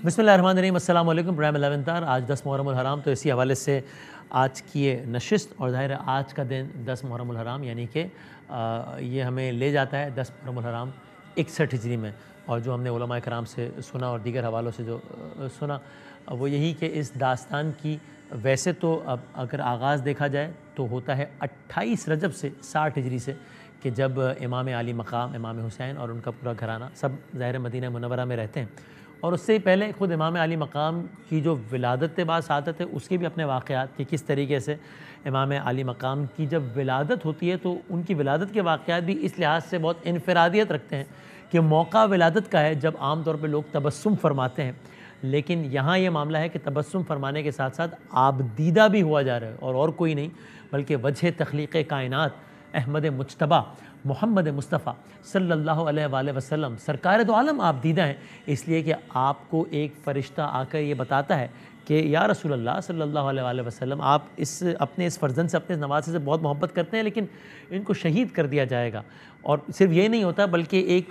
بسم اللہ الرحمن الرحیم، السلام علیکم۔ پروگرام 11 آج 10 محرم الحرام، تو اسی حوالے سے آج کی یہ نشست اور ظاہر ہے آج کا دن 10 محرم الحرام، یعنی کہ یہ ہمیں لے جاتا ہے 10 محرم الحرام 61 ہجری میں، اور جو ہم نے علماء کرام سے سنا اور دیگر حوالوں سے جو سنا وہ یہی کہ اس داستان کی ویسے تو اب اگر آغاز دیکھا جائے تو ہوتا ہے 28 رجب سے 60 ہجری سے، کہ جب امام علی مقام امام حسین اور ان کا پورا گھرانہ سب ظاہر مدینہ منورہ میں رہتے ہیں، اور اس سے ہی پہلے خود امام علی مقام کی جو ولادت بعد سعادت ہے اس کے بھی اپنے واقعات، کہ کس طریقے سے امام علی مقام کی جب ولادت ہوتی ہے تو ان کی ولادت کے واقعات بھی اس لحاظ سے بہت انفرادیت رکھتے ہیں کہ موقع ولادت کا ہے جب عام طور پہ لوگ تبسم فرماتے ہیں، لیکن یہاں یہ معاملہ ہے کہ تبسم فرمانے کے ساتھ ساتھ آپ دیدہ بھی ہوا جا رہا ہے، اور کوئی نہیں بلکہ وجہ تخلیق کائنات احمد مجتبیٰ محمد مصطفیٰ صلی اللہ علیہ وآلہ وسلم سرکار دو عالم آپ دیدہ ہیں، اس لیے کہ آپ کو ایک فرشتہ آ کر یہ بتاتا ہے کہ یا رسول اللہ صلی اللہ علیہ وآلہ وسلم، آپ اپنے اس فرزند سے، اپنے نواسے سے بہت محبت کرتے ہیں، لیکن ان کو شہید کر دیا جائے گا۔ اور صرف یہ نہیں ہوتا بلکہ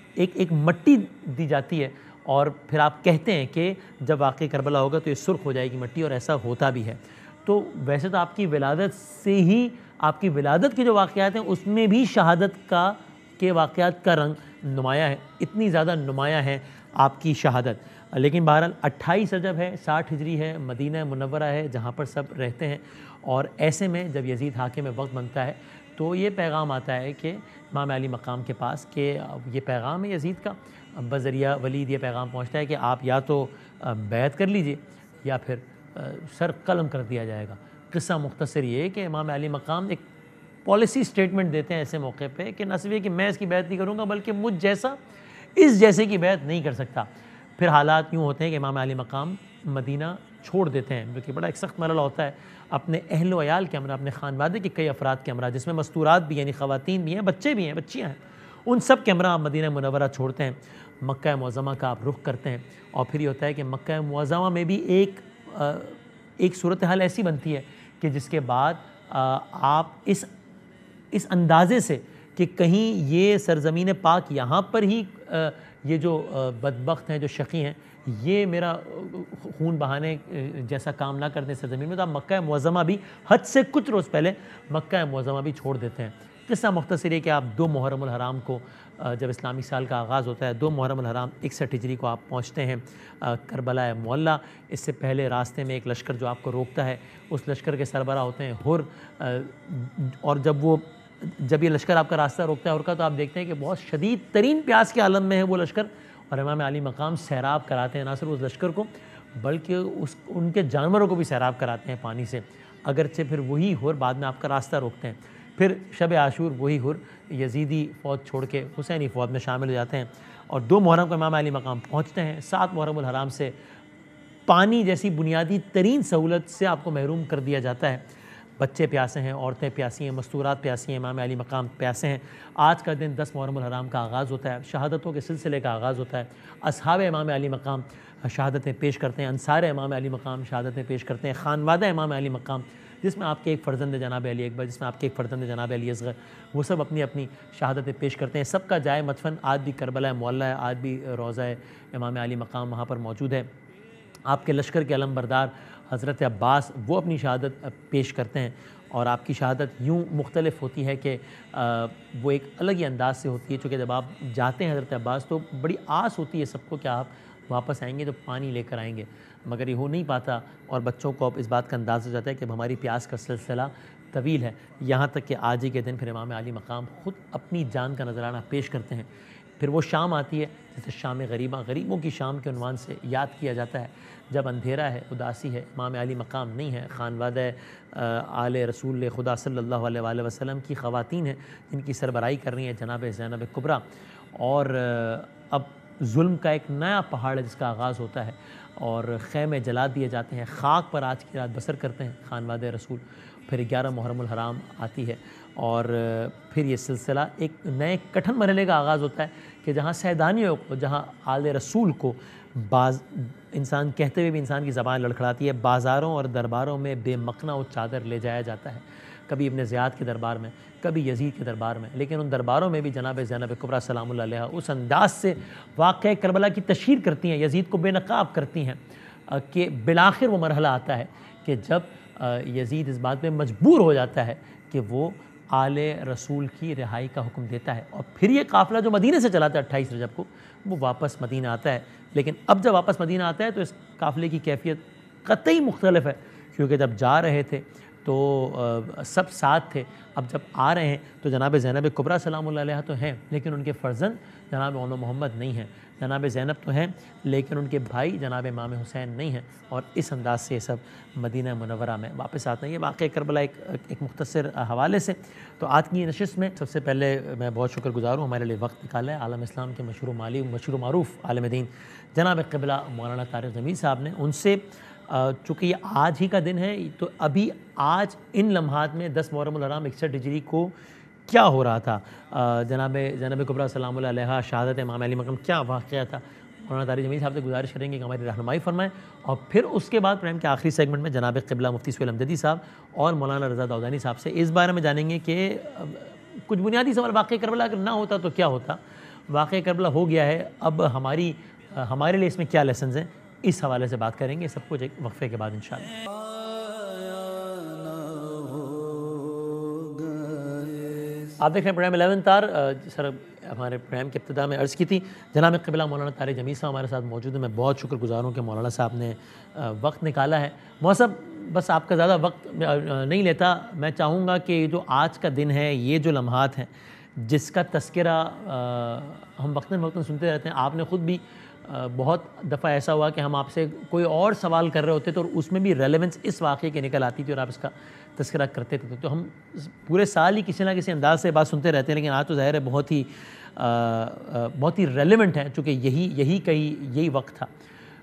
ایک مٹی دی جاتی ہے، اور پھر آپ کہتے ہیں کہ جب واقعہ کربلا ہوگا تو یہ سرخ ہو جائے گی مٹی، اور ایسا ہوتا بھی ہے۔ تو ویسے تو آپ کی ولادت سے ہی، آپ کی ولادت کے جو واقعات ہیں اس میں بھی شہادت کے واقعات کا رنگ نمایاں ہے، اتنی زیادہ نمایاں ہے آپ کی شہادت۔ لیکن بہرحال 28 رجب ہے، 60 ہجری ہے، مدینہ منورہ ہے جہاں پر سب رہتے ہیں، اور ایسے میں جب یزید حاکم میں وقت بنتا ہے تو یہ پیغام آتا ہے کہ امام علی مقام کے پاس، کہ یہ پیغام ہے یزید کا، بذریعہ ولید یہ پیغام پہنچتا ہے کہ آپ یا تو بیعت کر لیجئے یا پھر سر قلم کر دیا جائے گا۔ قصہ مختصر یہ ہے کہ امام علی مقام ایک پالیسی سٹیٹمنٹ دیتے ہیں ایسے موقع پہ کہ نہ صرف یہ کہ میں اس کی بیعت نہیں کروں گا بلکہ مجھ جیسا اس جیسے کی بیعت نہیں کر سکتا۔ پھر حالات یوں ہوتے ہیں کہ امام علی مقام مدینہ چھوڑ دیتے ہیں، جو کہ بڑا ایک سخت مرحلہ ہوتا ہے، اپنے اہل و عیال کے ہمراہ، اپنے خانوادے کے کئی افراد کے ہمراہ، جس میں مستورات بھی یعنی خواتین بھی ہیں، بچے بھی ہیں، بچیاں ہیں، ان سب کے ہمراہ مدینہ منورہ چھوڑتے ہیں، مکہ معظمہ کا آپ رخ کرتے ہیں۔ اور پھر یہ ہوتا ہے کہ مکہ معظمہ میں بھی ایک صورتحال ایسی بنتی ہے کہ جس کے بعد آپ اس اندازے سے کہ کہیں یہ سرزمین پاک یہاں پر ہی یہ جو بدبخت ہیں، جو شقی ہیں، یہ میرا خون بہانے جیسا کام نہ کرتے سرزمین میں، تو آپ مکہ معظمہ بھی حج سے کچھ روز پہلے مکہ معظمہ بھی چھوڑ دیتے ہیں۔ قصہ مختصر ہے کہ آپ 2 محرم الحرام کو، جب اسلامی سال کا آغاز ہوتا ہے 2 محرم الحرام 61 ہجری کو آپ پہنچتے ہیں کربلا معلیٰ۔ اس سے پہلے راستے میں ایک لشکر جو آپ کو روکتا ہے، اس لشکر کے سربراہ ہوتے ہیں حر، اور جب یہ لشکر آپ کا راستہ روکتا ہے حر کا، تو آپ دیکھتے ہیں کہ بہت شدید ترین پیاس کے عالم میں ہے وہ لشکر، اور امام علی مقام سیراب کراتے ہیں نہ صرف اس لشکر کو بلکہ ان کے جانوروں کو بھی سیراب کراتے ہیں پانی سے، اگرچہ پھر وہی حر بعد میں آپ کا راستہ روکتے ہیں۔ پھر شب عاشور وہی حر یزیدی فوج چھوڑ کے حسینی فوج میں شامل ہو جاتے ہیں، اور 2 محرم کو امام علی مقام پہنچتے ہیں۔ 7 محرم الحرام سے پانی جیسی بنیادی ترین سہولت سے آپ کو محروم کر دیا جاتا ہے۔ بچے پیاسے ہیں، عورتیں پیاسی ہیں، مستورات پیاسی ہیں، امام علی مقام پیاسے ہیں۔ آج کا دن 10 محرم الحرام کا آغاز ہوتا ہے، شہادتوں کے سلسلے کا آغاز ہوتا ہے۔ اصحاب امام علی مقام شہادتیں پیش کرتے ہیں، انصار امام علی مقام شہادتیں پیش کرتے ہیں، خانوادہ امام علی مقام جس میں آپ کے ایک فرزند جناب علی اکبر، جس میں آپ کے ایک فرزند جناب علی اصغر، وہ سب اپنی اپنی شہادتیں پیش کرتے ہیں۔ سب کا جائے مدفن آج بھی کربلا معلیٰ ہے، آج بھی روضہ امام علی مقام وہاں پر موجود ہے۔ آپ کے لشکر کے علم بردار حضرت عباس وہ اپنی شہادت پیش کرتے ہیں، اور آپ کی شہادت یوں مختلف ہوتی ہے کہ وہ ایک الگ ہی انداز سے ہوتی ہے، چونکہ جب آپ جاتے ہیں حضرت عباس تو بڑی آس ہوتی ہے سب کو کہ آپ واپس آئیں گے تو پانی لے کر آئیں گے، مگر یہ ہو نہیں پاتا، اور بچوں کو اب اس بات کا انداز ہو جاتا ہے کہ ہماری پیاس کا سلسلہ طویل ہے، یہاں تک کہ آج ہی کے دن پھر امام علی مقام خود اپنی جان کا نذرانہ پیش کرتے ہیں۔ پھر وہ شام آتی ہے جسے شام غریبوں کی شام کے عنوان سے یاد کیا جاتا ہے، جب اندھیرا ہے، اداسی ہے، امام علی مقام نہیں ہے، خانوادہ آل رسول خدا صلی اللہ علیہ وآلہ وسلم کی خواتین ہیں جن کی سربراہی کر رہی ہیں جناب زینب کبریٰ، اور اب ظلم کا ایک نیا پہاڑ ہے جس کا آغاز ہوتا ہے، اور خیمے جلا دیے جاتے ہیں، خاک پر آج کی رات بسر کرتے ہیں خانوادہ رسول۔ پھر 11 محرم الحرام آتی ہے، اور پھر یہ سلسلہ ایک نئے کٹھن مرحلے کا آغاز ہوتا ہے کہ جہاں سیدانیوں کو، جہاں آل رسول کو انسان کہتے ہوئے بھی انسان کی زبان لڑکھڑاتی ہے، بازاروں اور درباروں میں بے مقنا و چادر لے جایا جاتا ہے۔ کبھی ابن زیاد کے دربار میں، کبھی یزید کے دربار میں، لیکن ان درباروں میں بھی جناب زینب کبریٰ سلام اللہ علیہا اس انداز سے واقعہ کربلا کی تشہیر کرتی ہیں، یزید کو بے نقاب کرتی ہیں کہ بالآخر وہ مرحلہ آتا ہے کہ جب یزید اس بات میں مجبور ہو جاتا ہے کہ وہ آل رسول کی رہائی کا حکم دیتا ہے، اور پھر یہ قافلہ جو مدینہ سے چلا تھا 28 رجب کو وہ واپس مدینہ آتا ہے۔ لیکن اب جب واپس مدینہ آتا ہے تو اس قافلے کی کیفیت قطعی مختلف ہے، کیونکہ جب جا رہے تھے تو سب ساتھ تھے، اب جب آ رہے ہیں تو جناب زینب کبریٰ سلام اللہ علیہا تو ہیں لیکن ان کے فرزند جناب اون محمد نہیں ہیں، جناب زینب تو ہیں لیکن ان کے بھائی جناب امام حسین نہیں ہیں، اور اس انداز سے یہ سب مدینہ منورہ میں واپس آتے ہیں۔ یہ واقعہ کربلا ایک مختصر حوالے سے۔ تو آج کی نشست میں سب سے پہلے میں بہت شکر گزار ہوں ہمارے لیے وقت نکالا ہے عالم اسلام کے مشہور و معروف عالم دین جناب قبلہ مولانا طارق جمیل صاحب نے۔ ان سے چونکہ یہ آج ہی کا دن ہے تو ابھی آج ان لمحات میں 10 محرم الحرام 61 ہجری کو کیا ہو رہا تھا، جناب زینب کبریٰ سلام اللہ علیہا شہادت امام علی مقام کیا واقعہ تھا، مولانا طارق جمیل صاحب سے گزارش کریں گے کہ ہماری رہنمائی فرمائیں، اور پھر اس کے بعد پروگرام کے آخری سیگمنٹ میں جناب قبلہ مفتی سہیل امجدی صاحب اور مولانا رضا داؤدانی صاحب سے اس بارے میں جانیں گے کہ کچھ بنیادی سوال واقعہ کربلا اگر نہ ہوتا تو کیا ہوتا، واقعہ کربلا ہو گیا ہے، اب ہمارے لیے اس میں کیا لیسنز ہیں، اس حوالے سے بات کریں گے، سب کچھ ایک وقفے کے بعد انشاءاللہ۔ آپ دیکھ رہے ہیں پروگرام 11 تار۔ سر ہمارے پروگرام کی ابتدا میں عرض کی تھی جناب قبلہ مولانا طارق جمیل صاحب ہمارے ساتھ موجود ہیں، میں بہت شکر گزار ہوں کہ مولانا صاحب نے وقت نکالا ہے۔ مولانا صاحب بس آپ کا زیادہ وقت نہیں لیتا، میں چاہوں گا کہ جو آج کا دن ہے، یہ جو لمحات ہیں جس کا تذکرہ ہم وقتاً فوقتاً سنتے رہتے ہیں، آپ نے خود بھی بہت دفعہ ایسا ہوا کہ ہم آپ سے کوئی اور سوال کر رہے ہوتے تو اور اس میں بھی ریلیونس اس واقعے کی نکل آتی تھی اور آپ اس کا تذکرہ کرتے تھے، تو ہم پورے سال ہی کسی نہ کسی انداز سے بات سنتے رہتے ہیں، لیکن آج تو ظاہر ہے بہت ہی ریلیونٹ ہے چونکہ یہی وقت تھا۔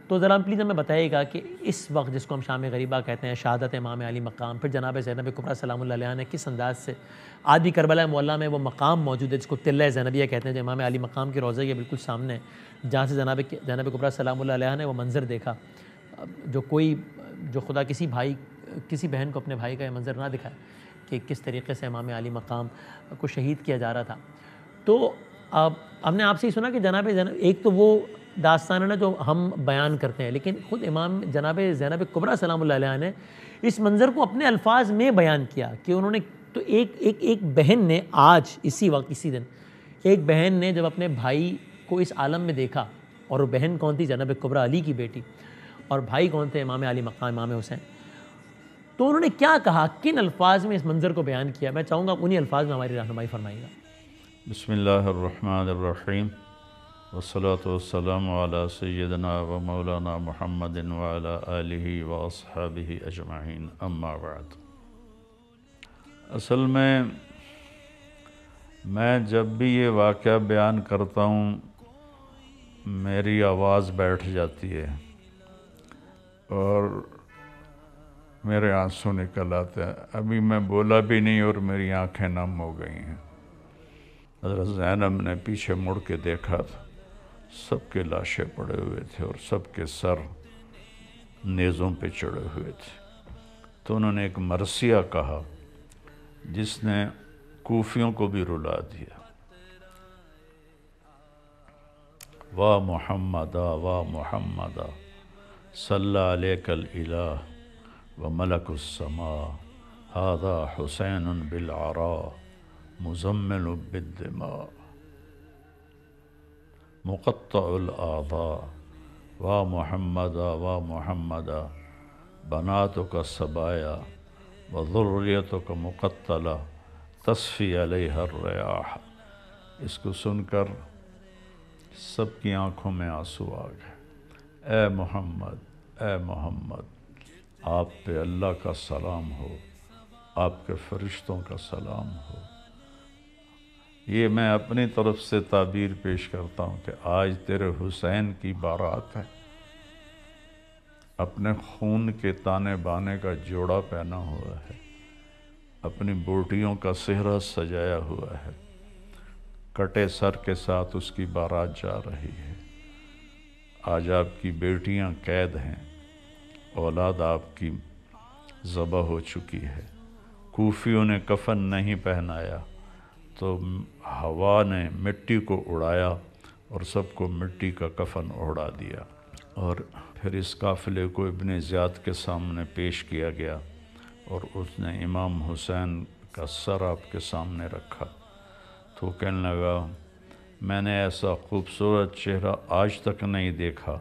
تو ذرا پلیز ہمیں بتائیے گا کہ اس وقت جس کو ہم شام غریبہ کہتے ہیں، شہادت امام علی مقام، پھر جناب زینب کبریٰ سلام اللہ علیہا نے کس انداز سے آج بھی کربلا معلیٰ میں وہ مقام موجود ہے جس کو تلہ زینبیہ کہتے ہیں، جو امام علی مقام کے روضہ کے بالکل سامنے ہے، جہاں سے جناب کبریٰ سلام اللہ علیہا نے وہ منظر دیکھا، جو خدا کسی بہن کو اپنے بھائی کا یہ منظر نہ دکھائے کہ کس طریقے سے امام علی مقام کو شہید کیا جا رہا تھا۔ تو ہم نے آپ سے ہی سنا کہ جناب زینب ایک تو وہ داستان ہے نا جو ہم بیان کرتے ہیں، لیکن خود امام جناب زینب کبریٰ سلام اللہ علیہا نے اس منظر کو اپنے الفاظ میں بیان کیا کہ انہوں نے تو ایک بہن نے آج اسی دن ایک بہن نے جب اپنے بھائی کو اس عالم میں دیکھا، اور وہ بہن کون تھی؟ جناب کبریٰ علی کی بیٹی، اور بھائی کون تھے؟ امام علی مقام امام حسین۔ تو انہوں نے کیا کہا، کن الفاظ میں اس منظر کو بیان کیا؟ میں چاہوں گا انہی الفاظ میں ہماری رہنمائی فرمائیے گا۔ بسم اللہ الرحمن الرحیم، والصلاة والسلام علی سیدنا و مولانا محمد وعلی آلہ و اصحابہ اجمعین، اما بعد۔ اصل میں جب بھی یہ واقعہ بیان کرتا ہوں میری آواز بیٹھ جاتی ہے اور میرے آنسو نکل آتے ہیں۔ ابھی میں بولا بھی نہیں اور میری آنکھیں نم ہو گئی ہیں۔ حضرت زینب نے پیچھے مڑ کے دیکھا تھا، سب کے لاشیں پڑے ہوئے تھے اور سب کے سر نیزوں پہ چڑھے ہوئے تھے۔ تو انہوں نے ایک مرثیہ کہا جس نے کوفیوں کو بھی رلا دیا، وا محمدا وا محمدا صلی علیک الالہ و ملک السماء ھذا حسین بالعراء مزمل بالدماء مقطع الاعضاء وا محمدا وا محمدا بناتک السبایا و ذریتک مقتلہ تصفی علیہ الریاح۔ اس کو سن کر سب کی آنکھوں میں آنسو آ گئے۔ اے محمد آپ پہ اللہ کا سلام ہو، آپ کے فرشتوں کا سلام ہو۔ یہ میں اپنی طرف سے تعبیر پیش کرتا ہوں کہ آج تیرے حسین کی بارات ہے، اپنے خون کے تانے بانے کا جوڑا پہنا ہوا ہے، اپنی بوٹیوں کا صحرا سجایا ہوا ہے، کٹے سر کے ساتھ اس کی بارات جا رہی ہے۔ آج آپ کی بیٹیاں قید ہیں، اولاد آپ کی ذبح ہو چکی ہے، کوفیوں نے کفن نہیں پہنایا تو ہوا نے مٹی کو اڑایا اور سب کو مٹی کا کفن اڑا دیا، اور پھر اس قافلے کو ابن زیاد کے سامنے پیش کیا گیا اور اس نے امام حسین کا سر آپ کے سامنے رکھا تو کہنے لگا میں نے ایسا خوبصورت چہرہ آج تک نہیں دیکھا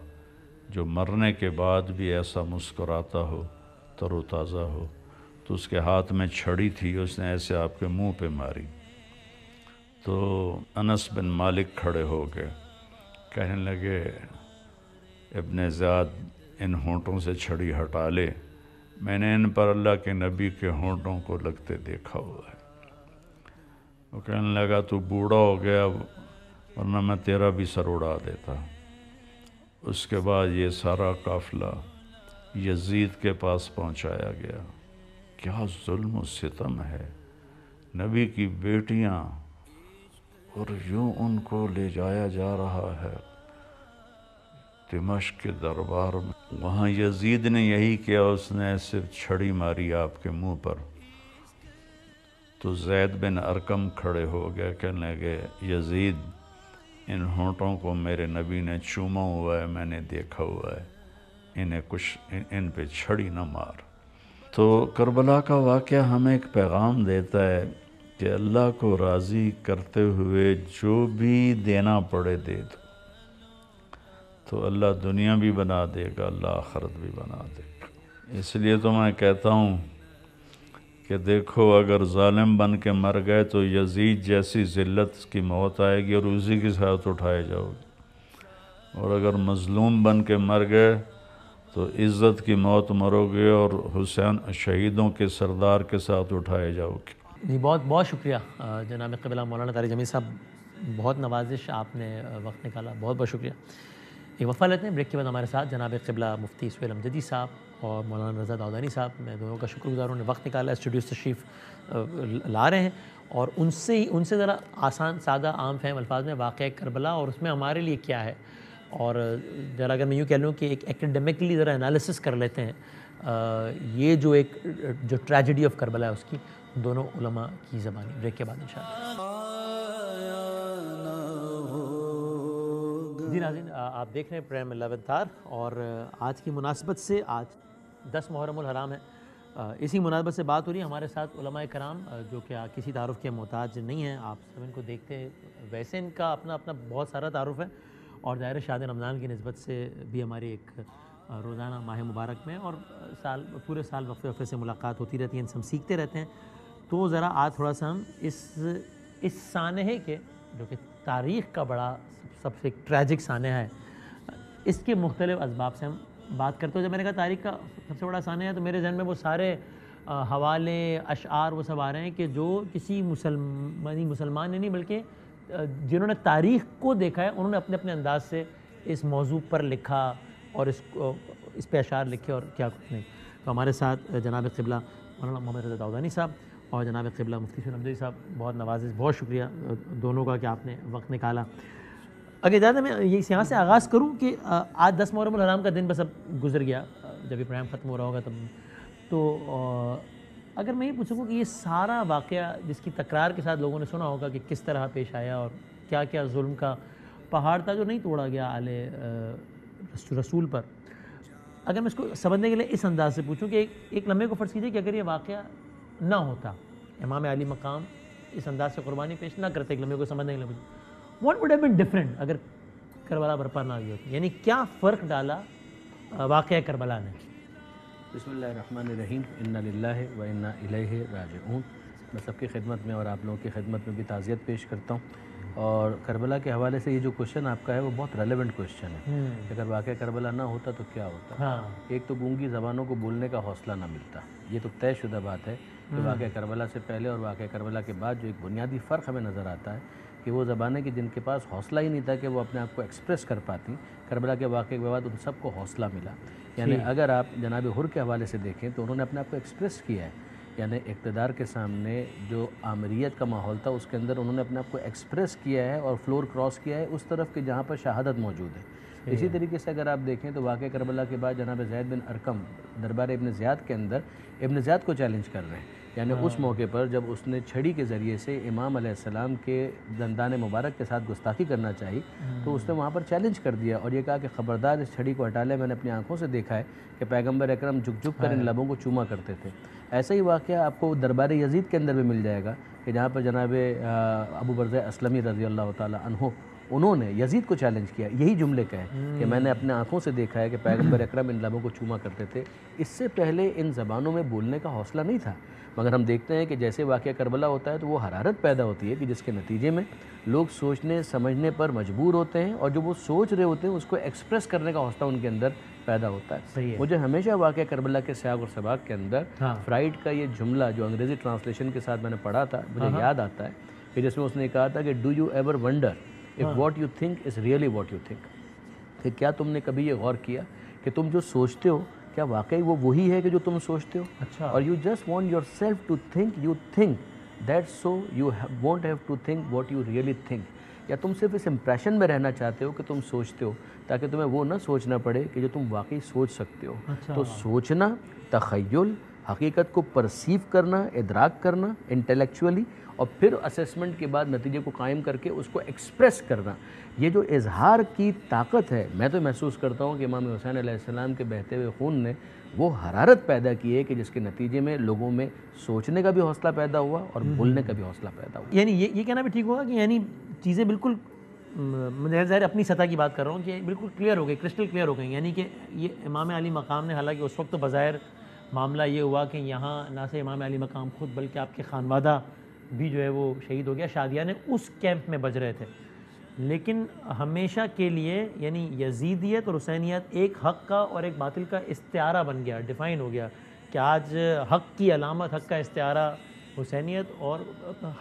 جو مرنے کے بعد بھی ایسا مسکراتا ہو، تر و تازہ ہو۔ تو اس کے ہاتھ میں چھڑی تھی، اس نے ایسے آپ کے منہ پہ ماری تو انس بن مالک کھڑے ہو گئے، کہنے لگے ابن زیاد ان ہونٹوں سے چھڑی ہٹا لے، میں نے ان پر اللہ کے نبی کے ہونٹوں کو لگتے دیکھا ہوا ہے۔ وہ کہنے لگا تو بوڑھا ہو گیا ورنہ میں تیرا بھی سر اڑا دیتا۔ اس کے بعد یہ سارا قافلہ یزید کے پاس پہنچایا گیا۔ کیا ظلم و ستم ہے، نبی کی بیٹیاں اور یوں ان کو لے جایا جا رہا ہے دمشق کے دربار میں۔ وہاں یزید نے یہی کیا، اس نے صرف چھڑی ماری آپ کے منہ پر تو زید بن ارقم کھڑے ہو گئے، کہنے لگے یزید ان ہونٹوں کو میرے نبی نے چوما ہوا ہے، میں نے دیکھا ہوا ہے، ان پہ چھڑی نہ مار۔ تو کربلا کا واقعہ ہمیں ایک پیغام دیتا ہے کہ اللہ کو راضی کرتے ہوئے جو بھی دینا پڑے دے دو، تو اللہ دنیا بھی بنا دے گا، اللہ آخرت بھی بنا دے گا۔ اس لیے تو میں کہتا ہوں کہ دیکھو اگر ظالم بن کے مر گئے تو یزید جیسی ذلت کی موت آئے گی اور اسی کے ساتھ اٹھائے جاؤ گے، اور اگر مظلوم بن کے مر گئے تو عزت کی موت مرو گے اور حسین شہیدوں کے سردار کے ساتھ اٹھائے جاؤ گے۔ جی بہت بہت شکریہ جناب قبلہ مولانا طارق جمیل صاحب، بہت نوازش، آپ نے وقت نکالا، بہت بہت شکریہ۔ ایک وقفہ لیتے ہیں، بریک کے بعد ہمارے ساتھ جناب قبلہ مفتی سہیل امجدی صاحب اور مولانا رضا داؤدانی صاحب، میں دونوں کا شکر گزار ہوں، نے وقت نکالا، اسٹوڈیو سے تشریف لا رہے ہیں اور ان سے ذرا آسان سادہ عام فہم الفاظ میں واقعہ کربلا اور اس میں ہمارے لیے کیا ہے، اور ذرا اگر میں یوں کہہ لوں کہ ایک ایکیڈیمکلی ذرا انالیسس کر لیتے ہیں یہ جو ٹریجڈی آف کربلا ہے اس کی دونوں علماء کی زبانی۔ بریک کے بعد انشاءاللہ۔ جی ناظرین، آپ دیکھ رہے ہیں پرائم 11 تار، اور آج کی مناسبت سے آج 10 محرم الحرام ہے، اسی مناسبت سے بات ہو رہی ہے۔ ہمارے ساتھ علماء کرام جو کہ کسی تعارف کے محتاج نہیں ہیں، آپ سب ان کو دیکھتے ہیں، ویسے ان کا اپنا بہت سارا تعارف ہے، اور ظاہر شاہد رمضان کی نسبت سے بھی ہماری ایک روزانہ ماہ مبارک میں اور پورے سال وقفے سے ملاقات ہوتی رہتی ہے، ان سے ہم سیکھتے رہتے ہیں۔ تو ذرا آج تھوڑا سا ہم اس سانحے کے جو کہ تاریخ کا بڑا سب سے ٹریجک سانحہ ہے، اس کے مختلف اسباب سے ہم بات کرتے ہیں۔ جب میں نے کہا تاریخ کا سب سے بڑا سانحہ ہے تو میرے ذہن میں وہ سارے حوالے، اشعار وہ سب آ رہے ہیں کہ جو کسی مسلمان نے نہیں بلکہ جنہوں نے تاریخ کو دیکھا ہے انہوں نے اپنے اپنے انداز سے اس موضوع پر لکھا اور اس پہ اشعار لکھے اور کیا کچھ نہیں۔ تو ہمارے ساتھ جناب قبلہ مولانا محمد رضا داؤدانی صاحب اور جناب قبلہ مفتی سہیل امجدی صاحب، بہت نوازش، بہت شکریہ دونوں کا کہ آپ نے وقت نکالا۔ اگر اجازت ہے میں یہاں سے آغاز کروں کہ آج 10 محرم الحرام کا دن بس اب گزر گیا، جب یہ پروگرام ختم ہو رہا ہوگا تب تو اگر میں یہ پوچھوں کہ یہ سارا واقعہ جس کی تکرار کے ساتھ لوگوں نے سنا ہوگا کہ کس طرح پیش آیا اور کیا کیا ظلم کا پہاڑ تھا جو نہیں توڑا گیا آل رسول پر، اگر میں اس کو سمجھنے کے لیے اس انداز سے پوچھوں کہ ایک لمحے کو فرض کیجئے کہ اگر یہ واقعہ نہ ہوتا، امام علی مقام اس انداز سے قربانی پیش نہ کرتے، ایک لمحے کو سمجھنے کے لیے پوچھوں، what would have been different اگر کربلا برپا نہ ہوئی ہوتی، یعنی کیا فرق ڈالا واقعہ کربلا نے؟ بسم اللہ الرحمن الرحیم، انا للہ و انا الیہ راجعون۔ میں سب کی خدمت میں اور آپ لوگوں کی خدمت میں بھی تعزیت پیش کرتا ہوں، اور کربلا کے حوالے سے یہ جو کوشچن آپ کا ہے وہ بہت ریلیونٹ کوشچن ہے کہ اگر واقعہ کربلا نہ ہوتا تو کیا ہوتا۔ ایک تو گونگی زبانوں کو بولنے کا حوصلہ نہ ملتا، یہ تو طے شدہ بات ہے کہ واقعہ کربلا سے پہلے اور واقعہ کربلا کے بعد جو ایک بنیادی فرق ہمیں نظر آتا ہے کہ وہ زبانیں کہ جن کے پاس حوصلہ ہی نہیں تھا کہ وہ اپنے آپ کو ایکسپریس کر پاتی، کربلا کے واقعے کے بعد ان سب کو حوصلہ ملا۔ یعنی اگر آپ جناب حر کے حوالے سے دیکھیں تو انہوں نے اپنے آپ کو ایکسپریس کیا ہے، یعنی اقتدار کے سامنے جو آمریت کا ماحول تھا اس کے اندر انہوں نے اپنے آپ کو ایکسپریس کیا ہے اور فلور کراس کیا ہے اس طرف کہ جہاں پر شہادت موجود ہے۔ اسی طریقے سے اگر آپ دیکھیں تو واقعہ کربلا کے بعد جناب زید بن ارقم دربار ابن زیاد کے اندر ابن زیاد کو چیلنج کر رہے ہیں یعنی اس موقع پر جب اس نے چھڑی کے ذریعے سے امام علیہ السلام کے دندان مبارک کے ساتھ گستاخی کرنا چاہی تو اس نے وہاں پر چیلنج کر دیا اور یہ کہا کہ خبردار اس چھڑی کو ہٹا لے، میں نے اپنی آنکھوں سے دیکھا ہے کہ پیغمبر اکرم جھک جھک کر ان لبوں کو چوما کرتے تھے۔ ایسا ہی واقعہ آپ کو دربار یزید کے اندر بھی مل جائے گا کہ جہاں پر جناب ابو برزہ اسلمی رضی اللہ تعالیٰ عنہ انہوں نے یزید کو چیلنج کیا، یہی جملے کہے کہ میں نے اپنے آنکھوں سے دیکھا ہے کہ پیغمبر اکرم ان لبوں کو چوما کرتے تھے۔ اس سے پہلے ان زبانوں میں بولنے کا حوصلہ نہیں تھا، مگر ہم دیکھتے ہیں کہ جیسے واقعہ کربلا ہوتا ہے تو وہ حرارت پیدا ہوتی ہے کہ جس کے نتیجے میں لوگ سوچنے سمجھنے پر مجبور ہوتے ہیں، اور جو وہ سوچ رہے ہوتے ہیں اس کو ایکسپریس کرنے کا حوصلہ ان کے اندر پیدا ہوتا ہے۔ مجھے ہمیشہ واقعہ کربلا کے سیاق اور سباق کے اندر فرائڈ کا یہ جملہ جو انگریزی ٹرانسلیشن کے ساتھ میں نے پڑھا تھا مجھے یاد آتا ہے کہ جس میں اس نے کہا تھا کہ do you ever wonder if what you think is really what you think، کہ کیا تم نے کبھی یہ غور کیا کہ تم جو سوچتے ہو کیا واقعی وہ وہی ہے کہ جو تم سوچتے ہو، اور you just want yourself to think you think that so you won't have to think what you really think، یا تم صرف اس امپریشن میں رہنا چاہتے ہو کہ تم سوچتے ہو تاکہ تمہیں وہ نہ سوچنا پڑے کہ جو تم واقعی سوچ سکتے ہو۔ تو سوچنا، تخیل، حقیقت کو پرسیو کرنا، ادراک کرنا انٹلیکچولی، اور پھر اسیسمنٹ کے بعد نتیجے کو قائم کر کے اس کو ایکسپریس کرنا، یہ جو اظہار کی طاقت ہے، میں تو محسوس کرتا ہوں کہ امام حسین علیہ السلام کے بہتے ہوئے خون نے وہ حرارت پیدا کی ہے کہ جس کے نتیجے میں لوگوں میں سوچنے کا بھی حوصلہ پیدا ہوا اور بولنے کا بھی حوصلہ پیدا ہوا۔ یعنی یہ کہنا بھی ٹھیک ہوگا کہ یعنی چیزیں بالکل، میں ظاہر اپنی سطح کی بات کر رہا ہوں کہ بالکل کلیئر ہو گئی، کرسٹل کلیئر ہو گئی، یعنی کہ یہ امام علی مقام نے، حالانکہ اس وقت تو بظاہر معاملہ یہ ہوا کہ یہاں نہ صرف امام علی مقام خود بلکہ آپ کے خانوادہ بھی جو ہے وہ شہید ہو گیا، شادیاں نے اس کیمپ میں بج رہے تھے، لیکن ہمیشہ کے لیے یعنی یزیدیت اور حسینیت ایک حق کا اور ایک باطل کا استعارہ بن گیا، ڈیفائن ہو گیا کہ آج حق کی علامت، حق کا استعارہ حسینیت اور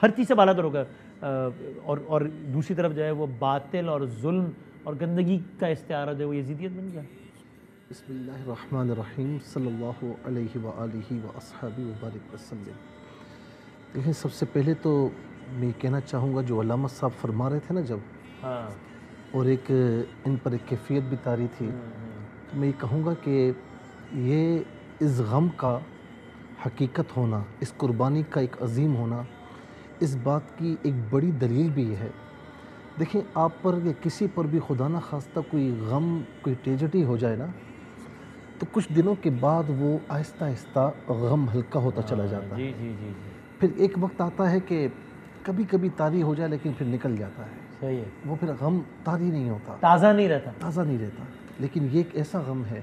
ہر چیز سے بالا تر ہوگا، اور دوسری طرف جو ہے وہ باطل اور ظلم اور گندگی کا استعارہ جو ہے وہ یزیدیت بن گیا۔ بسم اللہ الرحمن الرحیم، صلی اللہ علیہ وآلہ واصحابہ وبارک وسلم۔ دیکھیں، سب سے پہلے تو میں کہنا چاہوں گا جو علامہ صاحب فرما رہے تھے نا جب، اور ایک ان پر ایک کیفیت بھی طاری تھی، تو میں یہ کہوں گا کہ یہ اس غم کا حقیقت ہونا، اس قربانی کا ایک عظیم ہونا، اس بات کی ایک بڑی دلیل بھی یہ ہے۔ دیکھیں، آپ پر یا کسی پر بھی خدا نہ خواستہ کوئی غم، کوئی ٹریجڈی ہو جائے نا، تو کچھ دنوں کے بعد وہ آہستہ آہستہ غم ہلکا ہوتا چلا جاتا ہے۔ پھر ایک وقت آتا ہے کہ کبھی کبھی طاری ہو جائے لیکن پھر نکل جاتا ہے، صحیح ہے، وہ پھر غم طاری نہیں ہوتا، تازہ نہیں رہتا۔ لیکن یہ ایک ایسا غم ہے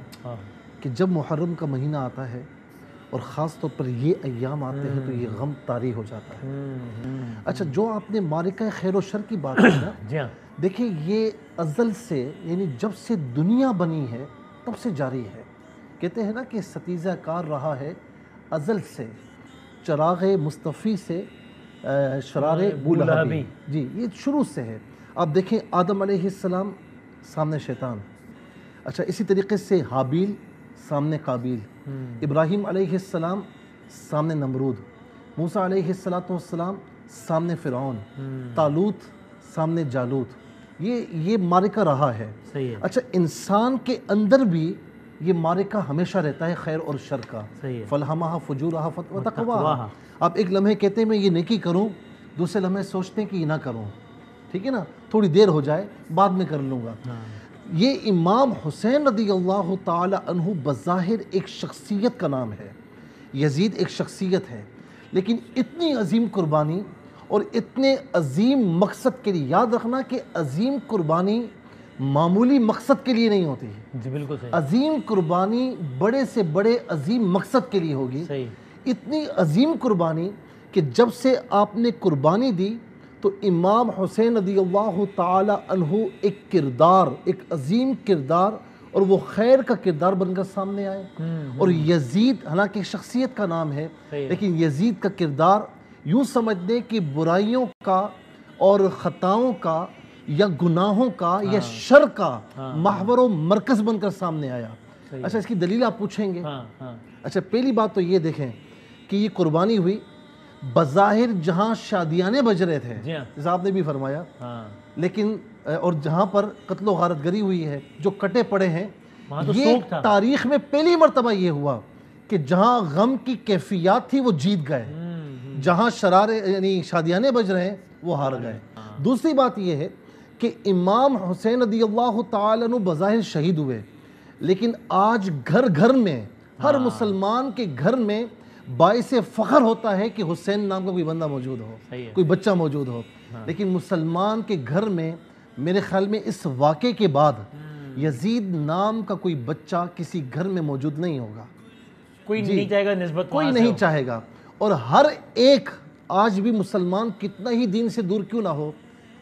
کہ جب محرم کا مہینہ آتا ہے اور خاص طور پر یہ ایام آتے ہیں تو یہ غم طاری ہو جاتا ہے۔ اچھا، جو آپ نے معرکہ خیر و شر کی بات کی نا، جی ہاں، دیکھیں یہ ازل سے، یعنی جب سے دنیا بنی ہے تب سے جاری ہے۔ کہتے ہیں نا کہ ستیزہ کار رہا ہے ازل سے، چراغ مصطفی سے شرار بولہبی، جی یہ شروع سے ہے۔ آپ دیکھیں، آدم علیہ السلام سامنے شیطان، اچھا اسی طریقے سے حابیل سامنے قابیل، ابراہیم علیہ السلام سامنے نمرود، موسیٰ علیہ السلام سامنے فرعون، طالوت سامنے جالوت، یہ معرکہ رہا ہے۔ اچھا، انسان کے اندر بھی یہ معرکہ ہمیشہ رہتا ہے خیر اور شر کا، فَالْهَمَهَا فُجُورَهَا وَتَقْوَاهَا۔ آپ ایک لمحے کہتے ہیں میں یہ نیکی کروں، دوسرے لمحے سوچتے ہیں کہ یہ نہ کروں، ٹھیک ہے نا، تھوڑی دیر ہو جائے بعد میں کر لوں گا۔ یہ امام حسین رضی اللہ تعالی عنہ بظاہر ایک شخصیت کا نام ہے، یزید ایک شخصیت ہے، لیکن اتنی عظیم قربانی اور اتنے عظیم مقصد کے لیے، یاد رکھنا کہ عظیم قربانی معمولی مقصد کے لیے نہیں ہوتی، جی بالکل صحیح، عظیم قربانی بڑے سے بڑے عظیم مقصد کے لیے ہوگی۔ اتنی عظیم قربانی کہ جب سے آپ نے قربانی دی تو امام حسین رضی اللہ تعالی عنہ ایک کردار، ایک عظیم کردار، اور وہ خیر کا کردار بن کر سامنے آئے۔ اور یزید حالانکہ شخصیت کا نام ہے، لیکن یزید کا کردار یوں سمجھ دیں کہ برائیوں کا اور خطاؤں کا یا گناہوں کا یا شر کا محور و مرکز بن کر سامنے آیا۔ اچھا، اس کی دلیل آپ پوچھیں گے۔ اچھا، پہلی بات تو یہ دیکھیں کہ یہ قربانی ہوئی بظاہر جہاں شادیانے بج رہے تھے، جیسا آپ نے بھی فرمایا، لیکن اور جہاں پر قتل و غارت گری ہوئی ہے، جو کٹے پڑے ہیں، یہ تاریخ میں پہلی مرتبہ یہ ہوا کہ جہاں غم کی کیفیات تھی وہ جیت گئے۔ جہاں شرارے یعنی شادیانے بج رہے ہیں وہ ہار گئے. دوسری بات یہ ہے کہ امام حسین رضی اللہ تعالیٰ عنہ بظاہر شہید ہوئے، لیکن آج گھر گھر میں ہر مسلمان کے گھر میں باعث فخر ہوتا ہے کہ حسین نام کا کوئی بندہ موجود ہو، کوئی بچہ موجود ہو. لیکن مسلمان کے گھر میں میرے خیال میں اس واقعے کے بعد یزید نام کا کوئی بچہ کسی گھر میں موجود نہیں ہوگا. کوئی نہیں چاہے گا نسبت، کوئی نہیں چاہے گا. اور ہر ایک آج بھی مسلمان کتنا ہی دین سے دور کیوں نہ ہو،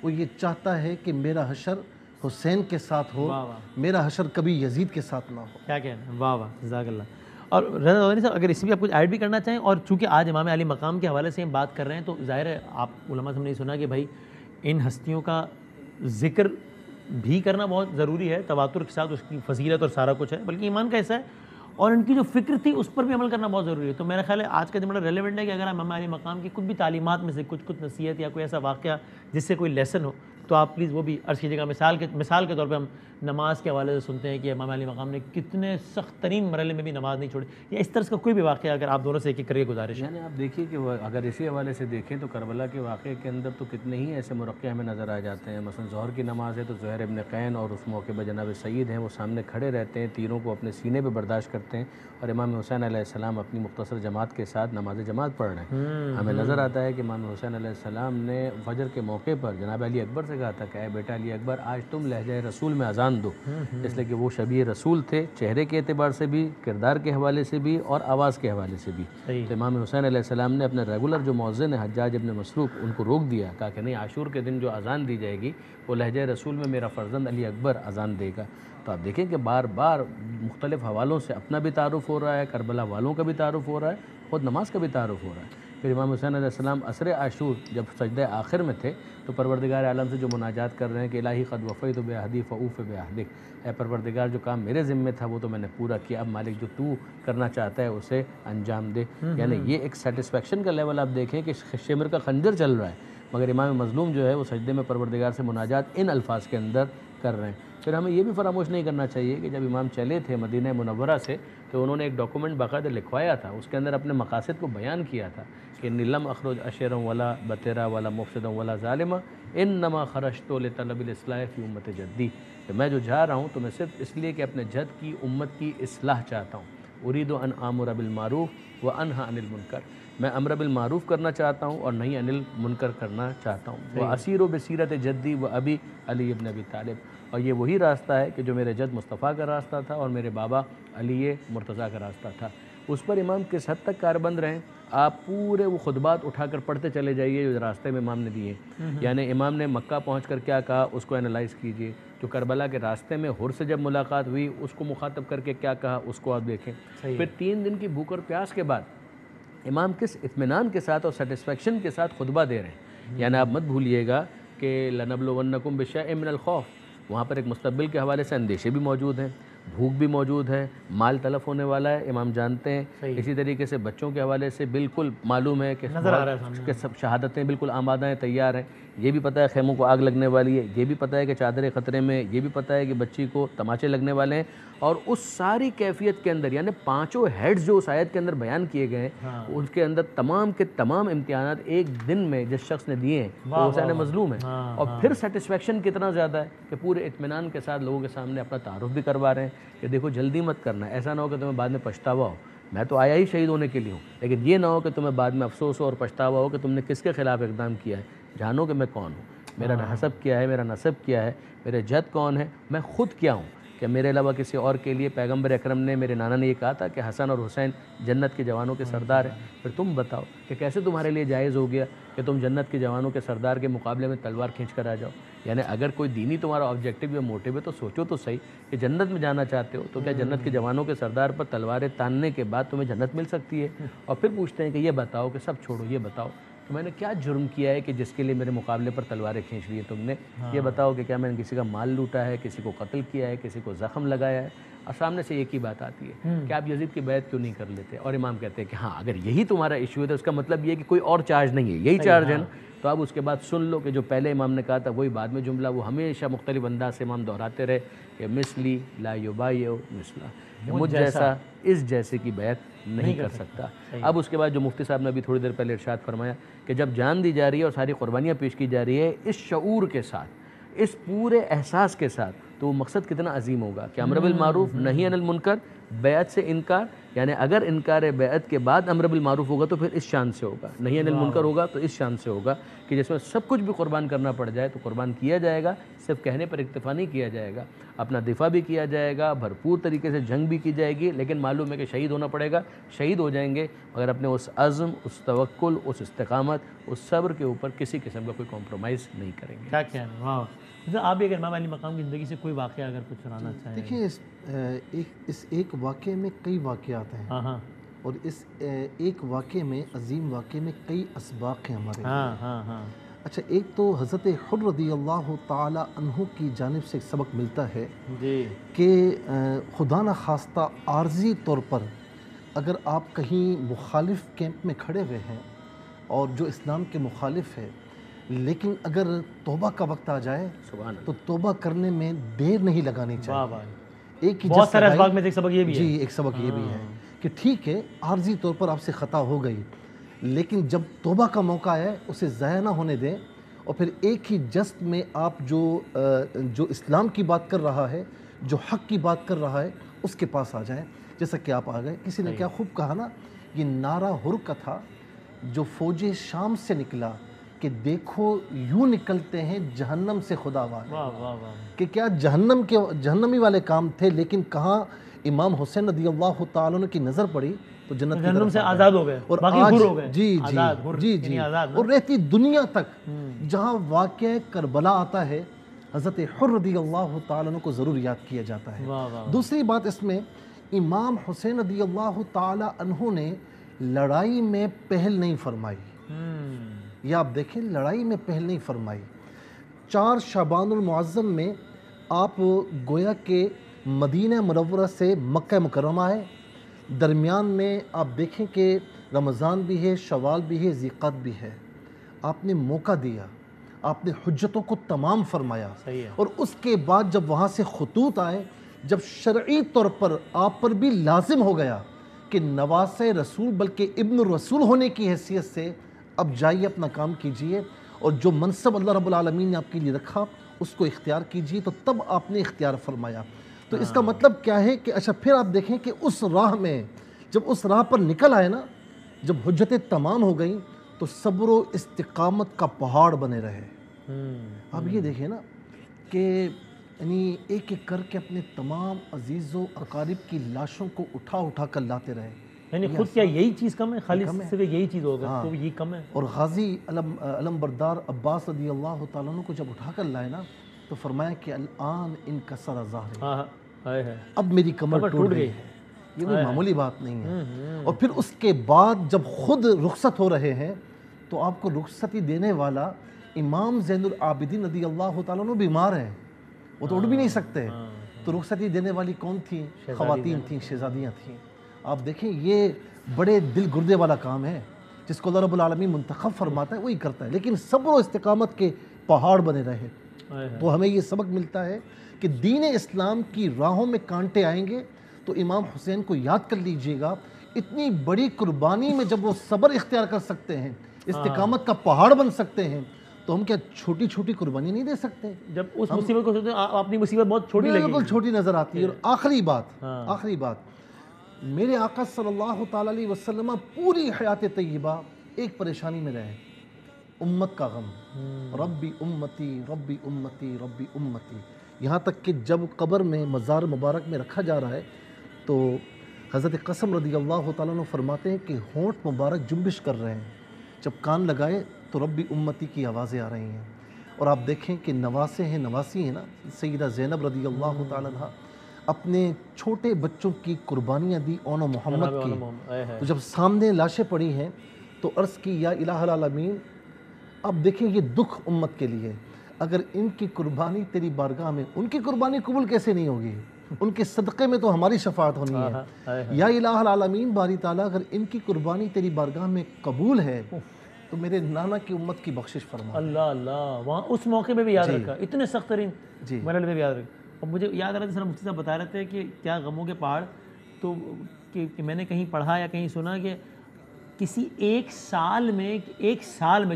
وہ یہ چاہتا ہے کہ میرا حشر حسین کے ساتھ ہو، میرا حشر کبھی یزید کے ساتھ نہ ہو. کیا کہنا ہے، واہ واہ، جزاک اللہ. اور رضا نوانی صاحب اگر اس میں آپ کچھ ایڈ بھی کرنا چاہیں، اور چونکہ آج امام علی مقام کے حوالے سے ہم بات کر رہے ہیں تو ظاہر ہے آپ علماء سے ہم نے سنا کہ بھائی ان ہستیوں کا ذکر بھی کرنا بہت ضروری ہے، تواتر کے ساتھ اس کی فضیلت اور سارا کچھ ہے، بلکہ ایمان کا حصہ ہے، اور ان کی جو فکر تھی اس پر بھی عمل کرنا بہت ضروری ہے. تو میرا خیال ہے آج کا دن بڑا ریلیونٹ ہے کہ اگر امام علی مقام کی کچھ بھی تعلیمات میں سے کچھ نصیحت یا کوئی ایسا واقعہ جس سے کوئی لیسن ہو تو آپ پلیز وہ بھی عرض کیجیے گا. مثال کے طور پہ ہم نماز کے حوالے سے سنتے ہیں کہ امام علی مقام نے کتنے سخت ترین مرحلے میں بھی نماز نہیں چھوڑی، یا اس طرح کا کوئی بھی واقعہ اگر آپ دونوں سے ایک ایک کریے گزارش ہے. یعنی آپ دیکھیے کہ اگر اسی حوالے سے دیکھیں تو کربلا کے واقعے کے اندر تو کتنے ہی ایسے مرقع ہمیں نظر آ جاتے ہیں. مثلا ظہر کی نماز ہے تو زہیر ابن قین اور اس موقع پہ جناب سعید ہیں، وہ سامنے کھڑے رہتے ہیں، تیروں کو اپنے سینے پہ برداشت کرتے ہیں، اور امام حسین علیہ السلام اپنی مختصر جماعت کے ساتھ نماز جماعت پڑھ رہے ہیں. ہمیں نظر آتا ہے کہ امام حسین علیہ السلام نے فجر کے موقع پر جناب علی اکبر سے کہا تھا کہ اے بیٹا علی اکبر، آج تم لہجہ رسول میں اذان دو، اس لیے کہ وہ شبیہ رسول تھے، چہرے کے اعتبار سے بھی، کردار کے حوالے سے بھی، اور آواز کے حوالے سے بھی. تو امام حسین علیہ السلام نے اپنے ریگولر جو مؤذن ہے حجاج ابن مسروق، ان کو روک دیا، کہا کہ نہیں، عاشور کے دن جو اذان دی جائے گی وہ لہجہ رسول میں میرا فرزند علی اکبر اذان دے گا. تو آپ دیکھیں کہ بار بار مختلف حوالوں سے اپنا بھی تعارف ہو رہا ہے، کربلا والوں کا بھی تعارف ہو رہا ہے، خود نماز کا بھی تعارف ہو رہا ہے. پھر امام حسین علیہ السلام عصر عاشور جب سجدہ آخر میں تھے تو پروردگار عالم سے جو مناجات کر رہے ہیں کہ الہی قد وفیت بعہدی فاوف بعہدک، اے پروردگار جو کام میرے ذمے تھا وہ تو میں نے پورا کیا، اب مالک جو تو کرنا چاہتا ہے اسے انجام دے. یعنی یہ ایک سیٹسفیکشن کا لیول آپ دیکھیں کہ شمر کا خنجر چل رہا ہے، مگر امام مظلوم جو ہے وہ سجدے میں پروردگار سے مناجات ان الفاظ کے اندر کر رہے ہیں. پھر ہمیں یہ بھی فراموش نہیں کرنا چاہیے کہ جب امام چلے تھے مدینہ منورہ سے تو انہوں نے ایک ڈاکومنٹ باقاعدہ لکھوایا تھا، اس کے اندر اپنے مقاصد کو بیان کیا تھا کہ لم اخرج اشرا ولا بترا ولا مفسدا ولا ظالما انما خرجت لطلب الاصلاح فی امت جدی، کہ میں جو جا رہا ہوں تو میں صرف اس لیے کہ اپنے جد کی امت کی اصلاح چاہتا ہوں. اريد ان آمر بالمعروف وانہی عن المنکر، میں امر بالمعروف کرنا چاہتا ہوں اور نہیں عن المنکر کرنا چاہتا ہوں. واسیر بسیرت جدی و ابی علی ابن ابی طالب، اور یہ وہی راستہ ہے کہ جو میرے جد مصطفیٰ کا راستہ تھا اور میرے بابا علی مرتضیٰ کا راستہ تھا. اس پر امام کس حد تک کاربند رہیں، آپ پورے وہ خطبات اٹھا کر پڑھتے چلے جائیے جو راستے میں امام نے دیے. یعنی امام نے مکہ پہنچ کر کیا کہا اس کو انالائز کیجئے، جو کربلا کے راستے میں حر سے جب ملاقات ہوئی اس کو مخاطب کر کے کیا کہا اس کو آپ دیکھیں. پھر 3 دن کی بھوک اور پیاس کے بعد امام کس اطمینان کے ساتھ اور سیٹسفیکشن کے ساتھ خطبہ دے رہے ہیں. یعنی آپ مت بھولیے گا کہ لنبلونکم بشیء من الخوف، وہاں پر ایک مستقبل کے حوالے سے اندیشے بھی موجود ہیں، بھوک بھی موجود ہے، مال تلف ہونے والا ہے، امام جانتے ہیں. اسی طریقے سے بچوں کے حوالے سے بالکل معلوم ہے کہ سب شہادتیں بالکل آمادہ ہیں، تیار ہیں. یہ بھی پتہ ہے خیموں کو آگ لگنے والی ہے، یہ بھی پتہ ہے کہ چادریں خطرے میں، یہ بھی پتہ ہے کہ بچی کو تماچے لگنے والے ہیں. اور اس ساری کیفیت کے اندر یعنی 5 ہیڈز جو اس آیت کے اندر بیان کیے گئے ہیں اس کے اندر تمام کے تمام امتحانات ایک دن میں جس شخص نے دیے ہیں وہ حسین مظلوم ہے. اور پھر سیٹسفیکشن کتنا زیادہ ہے کہ پورے اطمینان کے ساتھ لوگوں کے سامنے اپنا تعارف بھی کروا رہے ہیں کہ دیکھو جلدی مت کرنا، ایسا نہ ہو کہ تمہیں بعد میں پچھتاوا ہو. میں تو آیا ہی شہید ہونے کے لیے ہوں، لیکن یہ نہ ہو کہ تمہیں بعد میں افسوس ہو اور پچھتاوا ہو کہ تم نے کس کے خلاف اقدام کیا ہے. جانو کہ میں کون ہوں، میرا حسب کیا ہے، میرا نسب کیا ہے، میرے جد کون ہے، میں خود کیا ہوں، کہ میرے علاوہ کسی اور کے لیے پیغمبر اکرم نے، میرے نانا نے یہ کہا تھا کہ حسن اور حسین جنت کے جوانوں کے سردار ہیں. پھر تم بتاؤ کہ کیسے تمہارے لیے جائز ہو گیا کہ تم جنت کے جوانوں کے سردار کے مقابلے میں تلوار کھینچ کر آ جاؤ. یعنی اگر کوئی دینی تمہارا آبجیکٹو یا موٹیو ہے تو سوچو تو صحیح کہ جنت میں جانا چاہتے ہو تو کیا جنت کے جوانوں کے سردار پر تلواریں تاننے کے بعد تمہیں جنت مل سکتی ہے؟ اور پھر پوچھتے ہیں کہ یہ بتاؤ کہ سب چھوڑو، یہ بتاؤ کہ میں نے کیا جرم کیا ہے کہ جس کے لیے میرے مقابلے پر تلواریں کھینچ لی ہے تم نے؟ یہ بتاؤ کہ کیا میں نے کسی کا مال لوٹا ہے، کسی کو قتل کیا ہے، کسی کو زخم لگایا ہے؟ اور سامنے سے ایک ہی بات آتی ہے کہ آپ یزید کی بیعت کیوں نہیں کر لیتے؟ اور امام کہتے ہیں کہ ہاں اگر یہی تمہارا ایشو ہے تو اس کا مطلب یہ ہے کہ کوئی اور چارج نہیں ہے، یہی چارج ہے نا. تو اب اس کے بعد سن لو کہ جو پہلے امام نے کہا تھا وہی بعد میں جملہ، وہ ہمیشہ مختلف انداز سے امام دہراتے رہے کہ مثلی لا یبایع مثلا، کہ مجھ جیسا اس جیسے کی بیعت نہیں کر سکتا۔ اب اس کے بعد جو مفتی صاحب نے ابھی تھوڑی دیر پہلے ارشاد فرمایا کہ جب جان دی جا رہی ہے اور ساری قربانیاں پیش کی جا رہی ہے اس شعور کے ساتھ، اس پورے احساس کے ساتھ، تو وہ مقصد کتنا عظیم ہوگا کہ امر بالمعروف نہی عن المنکر، بیعت سے انکار، یعنی اگر انکار بیعت کے بعد امر بالمعروف ہوگا تو پھر اس شان سے ہوگا، نہی عن المنکر ہوگا تو اس شان سے ہوگا کہ جس میں سب کچھ بھی قربان کرنا پڑ جائے تو قربان کیا جائے گا، صرف کہنے پر اکتفا نہیں کیا جائے گا، اپنا دفاع بھی کیا جائے گا، بھرپور طریقے سے جنگ بھی کی جائے گی، لیکن معلوم ہے کہ شہید ہونا پڑے گا، شہید ہو جائیں گے اگر اپنے اس عزم، اس توکل، اس استقامت، اس صبر کے اوپر کسی قسم کا کوئی کمپرومائز نہیں کریں گے۔ کیا کہنا ہے، واہ! آپ بھی اگر امام علی مقام کی زندگی سے کوئی واقعہ اگر کچھ سنانا چاہیں۔ دیکھیے اس ایک واقعے میں کئی واقعات ہیں، ہاں اور اس ایک واقعے میں، عظیم واقعے میں کئی اسباق ہیں ہمارے۔ ہاں اچھا، ایک تو حضرت حر رضی اللہ تعالی عنہ کی جانب سے ایک سبق ملتا ہے جی کہ خدا نہ خواستہ عارضی طور پر اگر آپ کہیں مخالف کیمپ میں کھڑے ہوئے ہیں اور جو اسلام کے مخالف ہے، لیکن اگر توبہ کا وقت آ جائے تو توبہ کرنے میں دیر نہیں لگانی واہ چاہیے۔ واہ، ایک ہی بہت جس سارے لگائی- اسباق میں سے ایک سبق یہ بھی ہے۔ جی، ایک سبق یہ بھی ہے کہ ٹھیک ہے عارضی طور پر آپ سے خطا ہو گئی، لیکن جب توبہ کا موقع ہے اسے ضائع نہ ہونے دیں، اور پھر ایک ہی جست میں آپ جو اسلام کی بات کر رہا ہے، جو حق کی بات کر رہا ہے، اس کے پاس آ جائیں، جیسا کہ آپ آ گئے۔ کسی نے کیا خوب کہا نا، یہ نعرہ حر کا تھا جو فوج شام سے نکلا کہ دیکھو یوں نکلتے ہیں جہنم سے خدا والے، واہ واہ واہ، کہ کیا جہنمی والے کام تھے، لیکن کہاں امام حسین رضی اللہ تعالیٰ عنہ کی نظر پڑی تو جنت کی جہنم طرف سے آ گئے۔ آزاد ہو گئے، اور باقی آج حر ہو گئے، جی آزاد، حر جی یعنی جی آزاد نا؟ اور رہتی دنیا تک جہاں واقعہ کربلا آتا ہے حضرت حر رضی اللہ تعالیٰ عنہ کو ضرور یاد کیا جاتا ہے۔ واہ واہ، دوسری بات اس میں، امام حسین رضی اللہ تعالیٰ عنہ نے لڑائی میں پہل نہیں فرمائی، یا آپ دیکھیں لڑائی میں پہل نہیں فرمائی۔ 4 شعبان المعظم میں آپ گویا کہ مدینہ منورہ سے مکہ مکرمہ آئے، درمیان میں آپ دیکھیں کہ رمضان بھی ہے، شوال بھی ہے، ذیقعد بھی ہے، آپ نے موقع دیا، آپ نے حجتوں کو تمام فرمایا، صحیح ہے، اور اس کے بعد جب وہاں سے خطوط آئے، جب شرعی طور پر آپ پر بھی لازم ہو گیا کہ نواسہ رسول بلکہ ابن الرسول ہونے کی حیثیت سے اب جائیے اپنا کام کیجئے، اور جو منصب اللہ رب العالمین نے آپ کے لیے رکھا اس کو اختیار کیجئے، تو تب آپ نے اختیار فرمایا۔ تو اس کا مطلب کیا ہے کہ اچھا پھر آپ دیکھیں کہ اس راہ میں جب اس راہ پر نکل آئے نا، جب حجتیں تمام ہو گئیں تو صبر و استقامت کا پہاڑ بنے رہے۔ آپ یہ دیکھیں نا کہ یعنی ایک ایک کر کے اپنے تمام عزیز و اقارب کی لاشوں کو اٹھا اٹھا کر لاتے رہے، یعنی خود کیا یہی چیز کم ہے؟ خالی کم ہے۔ صرف یہی چیز ہوگا تو یہ کم ہے؟ اور غازی علم بردار عباس رضی اللہ تعالیٰ عنہ کو جب اٹھا کر لائے نا تو فرمایا کہ الان انکسر ظہری، ہاں ہے، اب میری کمر ٹوٹ گئی ہے۔ یہ کوئی معمولی بات نہیں ہے۔ اور پھر اس کے بعد جب خود رخصت ہو رہے ہیں تو آپ کو رخصتی دینے والا امام زین العابدین رضی اللہ تعالیٰ عنہ بیمار ہیں، وہ تو اٹھ بھی نہیں سکتے، تو رخصتی دینے والی کون تھیں؟ خواتین تھیں، شہزادیاں تھیں۔ آپ دیکھیں یہ بڑے دل گردے والا کام ہے، جس کو اللہ رب العالمین منتخب فرماتا ہے وہی کرتا ہے، لیکن صبر و استقامت کے پہاڑ بنے رہے۔ تو ہمیں یہ سبق ملتا ہے کہ دین اسلام کی راہوں میں کانٹے آئیں گے تو امام حسین کو یاد کر لیجئے گا، اتنی بڑی قربانی میں جب وہ صبر اختیار کر سکتے ہیں، استقامت کا پہاڑ بن سکتے ہیں، تو ہم کیا چھوٹی چھوٹی قربانی نہیں دے سکتے؟ جب اس مصیبت کو سوچتے ہیں اپنی مصیبت بہت چھوٹی لگے بالکل گی۔ چھوٹی نظر آتی ہے۔ اور آخری بات میرے آقا صلی اللہ تعالیٰ علیہ وسلم پوری حیات طیبہ ایک پریشانی میں رہے، امت کا غم، ربی امتی ربی امتی ربی امتی، یہاں تک کہ جب قبر میں مزار مبارک میں رکھا جا رہا ہے تو حضرت قاسم رضی اللہ تعالیٰ عنہ فرماتے ہیں کہ ہونٹ مبارک جنبش کر رہے ہیں، جب کان لگائے تو ربی امتی کی آوازیں آ رہی ہیں۔ اور آپ دیکھیں کہ نواسی ہیں نا، سیدہ زینب رضی اللہ تعالیٰ عنہ اپنے چھوٹے بچوں کی قربانیاں دی اون و محمد کی، تو جب سامنے لاشیں پڑی ہیں تو عرض کی یا الہ العالمین، اب دیکھیں یہ دکھ امت کے لیے، اگر ان کی قربانی تیری بارگاہ میں، ان کی قربانی قبول کیسے نہیں ہوگی؟ ان کے صدقے میں تو ہماری شفاعت ہونی ہے۔ یا الہ العالمین باری تعالیٰ، اگر ان کی قربانی تیری بارگاہ میں قبول ہے تو میرے نانا کی امت کی بخشش فرما۔ اللہ اللہ، وہاں اس موقع پہ بھی یاد رکھا، اتنے سخت ترین مرحلے پہ بھی یاد رکھا۔ اور مجھے یاد آ رہا تھا سر مفتی صاحب بتا رہے تھے کہ کیا غموں کے پہاڑ، تو کہ میں نے کہیں پڑھا یا کہیں سنا کہ کسی ایک سال میں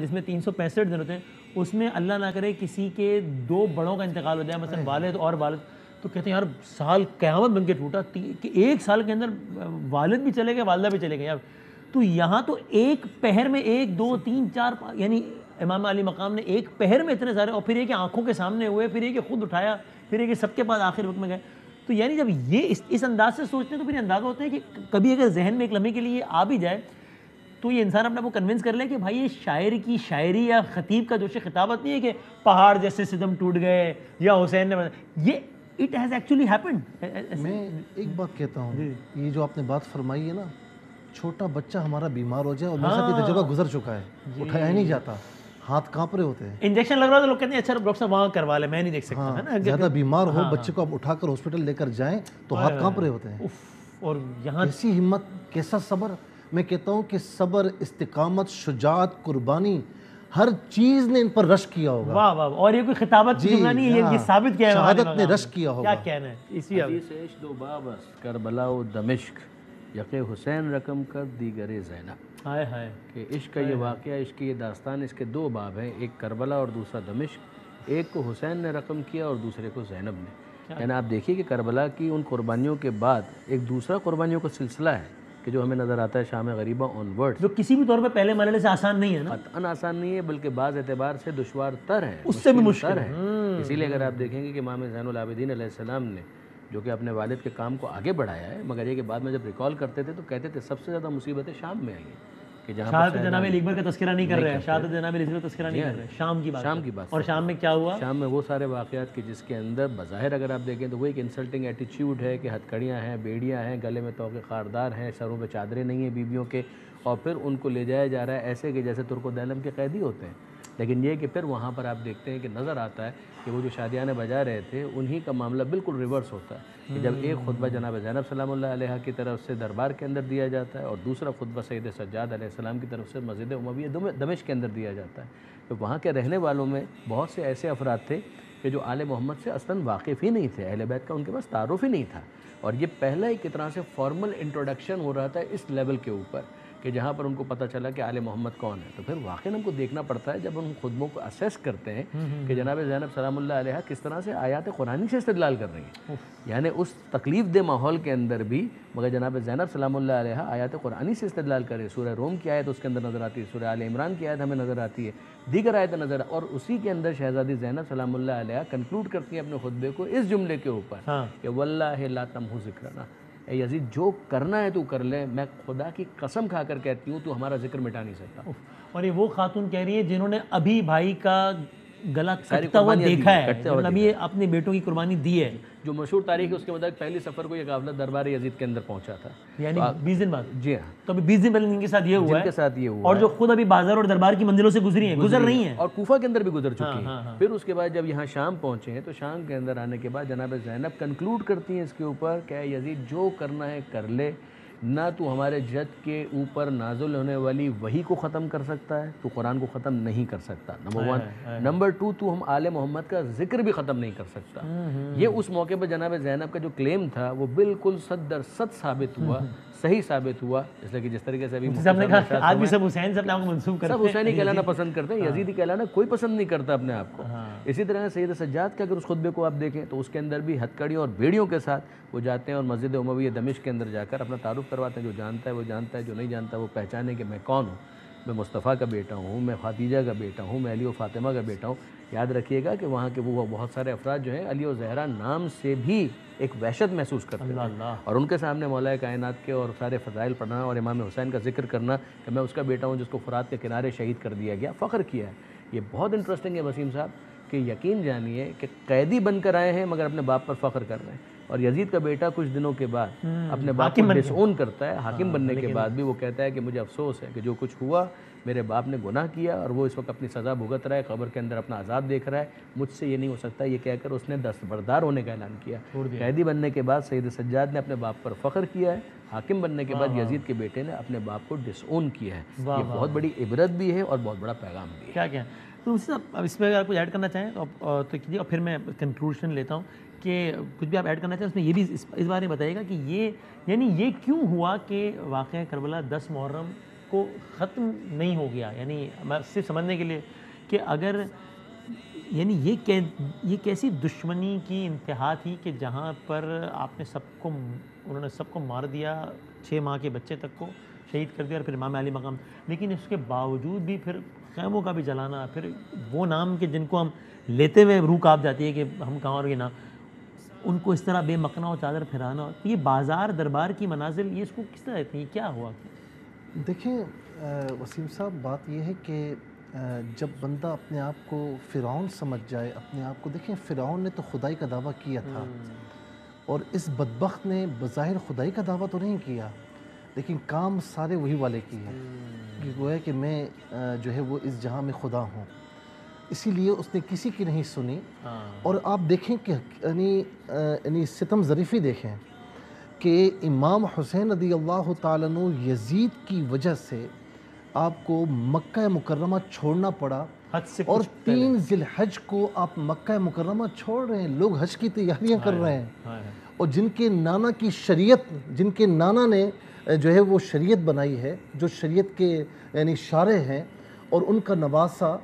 جس میں 365 دن ہوتے ہیں، اس میں اللہ نہ کرے کسی کے 2 بڑوں کا انتقال ہو جائے، مثلا والد اور والد، تو کہتے ہیں یار سال قیامت بن کے ٹوٹا کہ ایک سال کے اندر والد بھی چلے گئے، والدہ بھی چلے گئے یار۔ تو یہاں تو ایک پہر میں 1 2 3 4 5، یعنی امام علی مقام نے ایک پہر میں اتنے سارے، اور پھر یہ کہ آنکھوں کے سامنے ہوئے، پھر یہ کہ خود اٹھایا، پھر یہ کہ سب کے بعد آخر وقت میں گئے۔ تو یعنی جب یہ اس انداز سے سوچتے ہیں تو پھر اندازہ ہوتا ہے کہ کبھی اگر ذہن میں ایک لمحے کے لیے آ بھی جائے تو یہ انسان اپنے آپ کو کنونس کر لے کہ بھائی یہ شاعر کی شاعری یا خطیب کا جوش خطابت نہیں ہے کہ پہاڑ جیسے ستم ٹوٹ گئے یا حسین نے، یہ اٹ ہیز ایکچولی ہیپنڈ۔ میں ایک بات کہتا ہوں، یہ جو آپ نے بات فرمائی ہے نا، چھوٹا بچہ ہمارا بیمار ہو جائے، اور میرے ساتھ یہ تجربہ گزر چکا ہے، اٹھایا ہی نہیں جاتا، ہاتھ کانپ رہے ہوتے ہیں، انجیکشن لگ رہا تو لوگ کہتے ہیں اچھا ڈاکٹر صاحب وہاں کروا لیں، میں نہیں دیکھ سکتا، ہے نا، زیادہ بیمار ہو بچے کو آپ اٹھا کر ہاسپٹل لے کر جائیں تو ہاتھ کانپ رہے ہوتے ہیں۔ اور یہاں کیسی ہمت، کیسا صبر! میں کہتا ہوں کہ صبر، استقامت، شجاعت، قربانی، ہر چیز نے ان پر رشک کیا ہوگا۔ واہ واہ، اور یہ کوئی خطابت کی جملہ نہیں ہے، یہ ثابت کیا ہے، شہادت نے رشک کیا ہوگا۔ کیا کہنا ہے اسی حدیث عشق دو بابس کربلا و دمشق، یق حسین رقم کر دیگر زینب۔ ہائے ہائے، کہ عشق کا یہ واقعہ، عشق کی یہ داستان، اس کے 2 باب ہیں، ایک کربلا اور دوسرا دمشق۔ ایک کو حسین نے رقم کیا اور دوسرے کو زینب نے۔ یعنی آپ دیکھیے کہ کربلا کی ان قربانیوں کے بعد ایک دوسرا قربانیوں کا سلسلہ ہے کہ جو ہمیں نظر آتا ہے شام غریبہ آن ورڈ، جو کسی بھی طور پہ پہلے مرحلے سے آسان نہیں ہے نا، قطعاً آسان نہیں ہے، بلکہ بعض اعتبار سے دشوار تر ہے، اس سے بھی مشکل ہے۔ اسی لیے اگر آپ دیکھیں گے کہ امام زین العابدین علیہ السلام نے جو کہ اپنے والد کے کام کو آگے بڑھایا ہے، مگر یہ کہ بعد میں جب ریکال کرتے تھے تو کہتے تھے سب سے زیادہ مصیبتیں شام میں آئی ہیں، کہ جہاں شہادت جناب علی اکبر کا تذکرہ نہیں کر رہے ہیں، شہادت جناب علی اکبر کا تذکرہ نہیں کر رہے ہیں، شام کی بات۔ اور شام میں کیا ہوا؟ شام میں وہ سارے واقعات کہ جس کے اندر بظاہر اگر آپ دیکھیں تو وہ ایک انسلٹنگ ایٹیچیوڈ ہے کہ ہتھکڑیاں ہیں، بیڑیاں ہیں، گلے میں توقے خاردار ہیں، سروں پہ چادریں نہیں ہیں بیویوں کے، اور پھر ان کو لے جایا جا رہا ہے ایسے کہ جیسے ترک و دہلم کے قیدی ہوتے ہیں۔ لیکن یہ کہ پھر وہاں پر آپ دیکھتے ہیں کہ نظر آتا ہے کہ وہ جو شادیانے بجا رہے تھے انہی کا معاملہ بالکل ریورس ہوتا ہے، کہ جب ایک خطبہ جناب زینب سلام اللہ علیہ کی طرف سے دربار کے اندر دیا جاتا ہے اور دوسرا خطبہ سید سجاد علیہ السلام کی طرف سے مسجد امویہ دمشق کے اندر دیا جاتا ہے، تو وہاں کے رہنے والوں میں بہت سے ایسے افراد تھے کہ جو آل محمد سے اصلاً واقف ہی نہیں تھے، اہل بیت کا ان کے پاس تعارف ہی نہیں تھا، اور یہ پہلا ایک طرح سے فارمل انٹروڈکشن ہو رہا تھا اس لیول کے اوپر کہ جہاں پر ان کو پتہ چلا کہ آل محمد کون ہے۔ تو پھر واقعاً ہم کو دیکھنا پڑتا ہے جب ہم خطبوں کو اسیس کرتے ہیں کہ جناب زینب سلام اللہ علیہ کس طرح سے آیات قرآنی سے استدلال کر رہی ہیں، یعنی اس تکلیف دہ ماحول کے اندر بھی مگر جناب زینب سلام اللہ علیہ آیات قرآنی سے استدلال کر رہے ہیں۔ سورہ روم کی آیت اس کے اندر نظر آتی ہے، سورہ آل عمران کی آیت ہمیں نظر آتی ہے، دیگر آیت نظر، اور اسی کے اندر شہزادی زینب سلام اللہ علیہ کنکلوڈ کرتی ہیں اپنے خطبے کو اس جملے کے اوپر کہ واللہ لا تمحو ذکرنا، اے یزید جو کرنا ہے تو کر لے، میں خدا کی قسم کھا کر کہتی ہوں تو ہمارا ذکر مٹا نہیں سکتا۔ اور یہ وہ خاتون کہہ رہی ہے جنہوں نے ابھی بھائی کا گلا کٹتا ہوا دیکھا ہے، ابھی اپنے بیٹوں کی قربانی دی ہے، جو مشہور تاریخ ہے اس کے مطابق پہلی سفر کو یہ قافلہ دربار یزید کے اندر پہنچا تھا، یعنی 20 دن بعد۔ جی ہاں، تو ابھی 20 دن پہلے ان کے ساتھ یہ ہوا ہے، جن کے ساتھ یہ ہوا اور جو خود ابھی بازار اور دربار کی منزلوں سے گزر رہی ہیں، اور کوفہ کے اندر بھی گزر چکی ہیں۔ پھر اس کے بعد جب یہاں شام پہنچے ہیں تو شام کے اندر آنے کے بعد جناب زینب کنکلوڈ کرتی ہیں اس کے اوپر کہ اے یزید جو کرنا ہے کر لے، نہ تو ہمارے جد کے اوپر نازل ہونے والی وحی کو ختم کر سکتا ہے، تو قرآن کو ختم نہیں کر سکتا، نمبر 1، نمبر 2 تو ہم آل محمد کا ذکر بھی ختم نہیں کر سکتا۔ یہ اس موقع پہ جناب زینب کا جو کلیم تھا وہ بالکل 100% ثابت ہوا، صحیح ثابت ہوا، اس لیے کہ جس طریقے سے ابھی صاحب نے کہا آج بھی سب حسین سے اپنے آپ کو منسوب کرتے ہیں، سب حسینی کہلانا پسند کرتے ہیں، یزیدی کہلانا کوئی پسند نہیں کرتا اپنے آپ کو۔ اسی طرح سید سجاد کے اگر اس خطبے کو آپ دیکھیں تو اس کے اندر بھی ہتھکڑیوں اور بیڑیوں کے ساتھ وہ جاتے ہیں اور مسجد امویہ دمشق کے اندر جا کر اپنا تعارف کرواتے ہیں، جو جانتا ہے وہ جانتا ہے، جو نہیں جانتا وہ پہچانے کہ میں کون ہوں، میں مصطفیٰ کا بیٹا ہوں، میں خدیجہ کا بیٹا ہوں، میں علی و فاطمہ کا بیٹا ہوں۔ یاد رکھیے گا کہ وہاں کے وہ بہت سارے افراد جو ہیں علی و زہرا نام سے بھی ایک وحشت محسوس کرتے ہیں، اور ان کے سامنے مولا کائنات کے اور سارے فضائل پڑھنا اور امام حسین کا ذکر کرنا کہ میں اس کا بیٹا ہوں جس کو فرات کے کنارے شہید کر دیا گیا، فخر کیا ہے۔ یہ بہت انٹرسٹنگ ہے وسیم صاحب کہ یقین جانیے کہ قیدی بن کر آئے ہیں مگر اپنے باپ پر فخر کر رہے ہیں، اور یزید کا بیٹا کچھ دنوں کے بعد اپنے باپ کو ڈس اون کرتا ہے، حاکم بننے کے بعد بھی وہ کہتا ہے کہ مجھے افسوس ہے کہ جو کچھ ہوا میرے باپ نے گناہ کیا اور وہ اس وقت اپنی سزا بھگت رہا ہے، قبر کے اندر اپنا عذاب دیکھ رہا ہے، مجھ سے یہ نہیں ہو سکتا، یہ کہہ کر اس نے دستبردار ہونے کا اعلان کیا۔ قیدی بننے کے بعد سید سجاد نے اپنے باپ پر فخر کیا ہے، حاکم بننے کے بعد یزید کے بیٹے نے اپنے باپ کو ڈس اون کیا ہے۔ یہ بہت بڑی عبرت بھی ہے اور بہت بڑا پیغام بھی ہے۔ کیا کیا تو مفتی صاحب اب اس میں اگر آپ کچھ ایڈ کرنا چاہیں تو کیجیے، اور پھر میں کنکلوژن لیتا ہوں کہ کچھ بھی آپ ایڈ کرنا چاہیں اس میں یہ بھی اس بارے میں بتائیے گا کہ یہ یعنی یہ کیوں ہوا کہ واقعہ کربلا 10 محرم کو ختم نہیں ہو گیا، یعنی صرف سمجھنے کے لیے کہ اگر یعنی یہ کیسی دشمنی کی انتہا تھی کہ جہاں پر آپ نے انہوں نے سب کو مار دیا، 6 ماہ کے بچے تک کو شہید کر دیا، اور پھر امام علی مقام، لیکن اس کے باوجود بھی پھر خیموں کا بھی جلانا، پھر وہ نام کے جن کو ہم لیتے ہوئے روح کانپ جاتی ہے کہ ہم کہاں اور یہ نام، ان کو اس طرح بے مقنا و چادر پھیرانا، تو یہ بازار دربار کی منازل یہ اس کو کس طرح تھی، کیا ہوا؟ دیکھیں وسیم صاحب، بات یہ ہے کہ جب بندہ اپنے آپ کو فرعون سمجھ جائے، اپنے آپ کو دیکھیں، فرعون نے تو خدائی کا دعویٰ کیا تھا، اور اس بدبخت نے بظاہر خدائی کا دعویٰ تو نہیں کیا، لیکن کام سارے وہی والے کی ہیں کہ گویا کہ میں جو ہے وہ اس جہاں میں خدا ہوں، اسی لیے اس نے کسی کی نہیں سنی۔ اور آپ دیکھیں کہ یعنی ستم ظریفی دیکھیں کہ امام حسین رضی اللہ تعالیٰ عنہ یزید کی وجہ سے آپ کو مکہ مکرمہ چھوڑنا پڑا، اور 3 ذی الحج کو آپ مکہ مکرمہ چھوڑ رہے ہیں، لوگ حج کی تیاریاں کر رہے ہیں، اور جن کے نانا کی شریعت، جن کے نانا نے جو ہے وہ شریعت بنائی ہے، جو شریعت کے یعنی شارع ہیں، اور ان کا نواسہ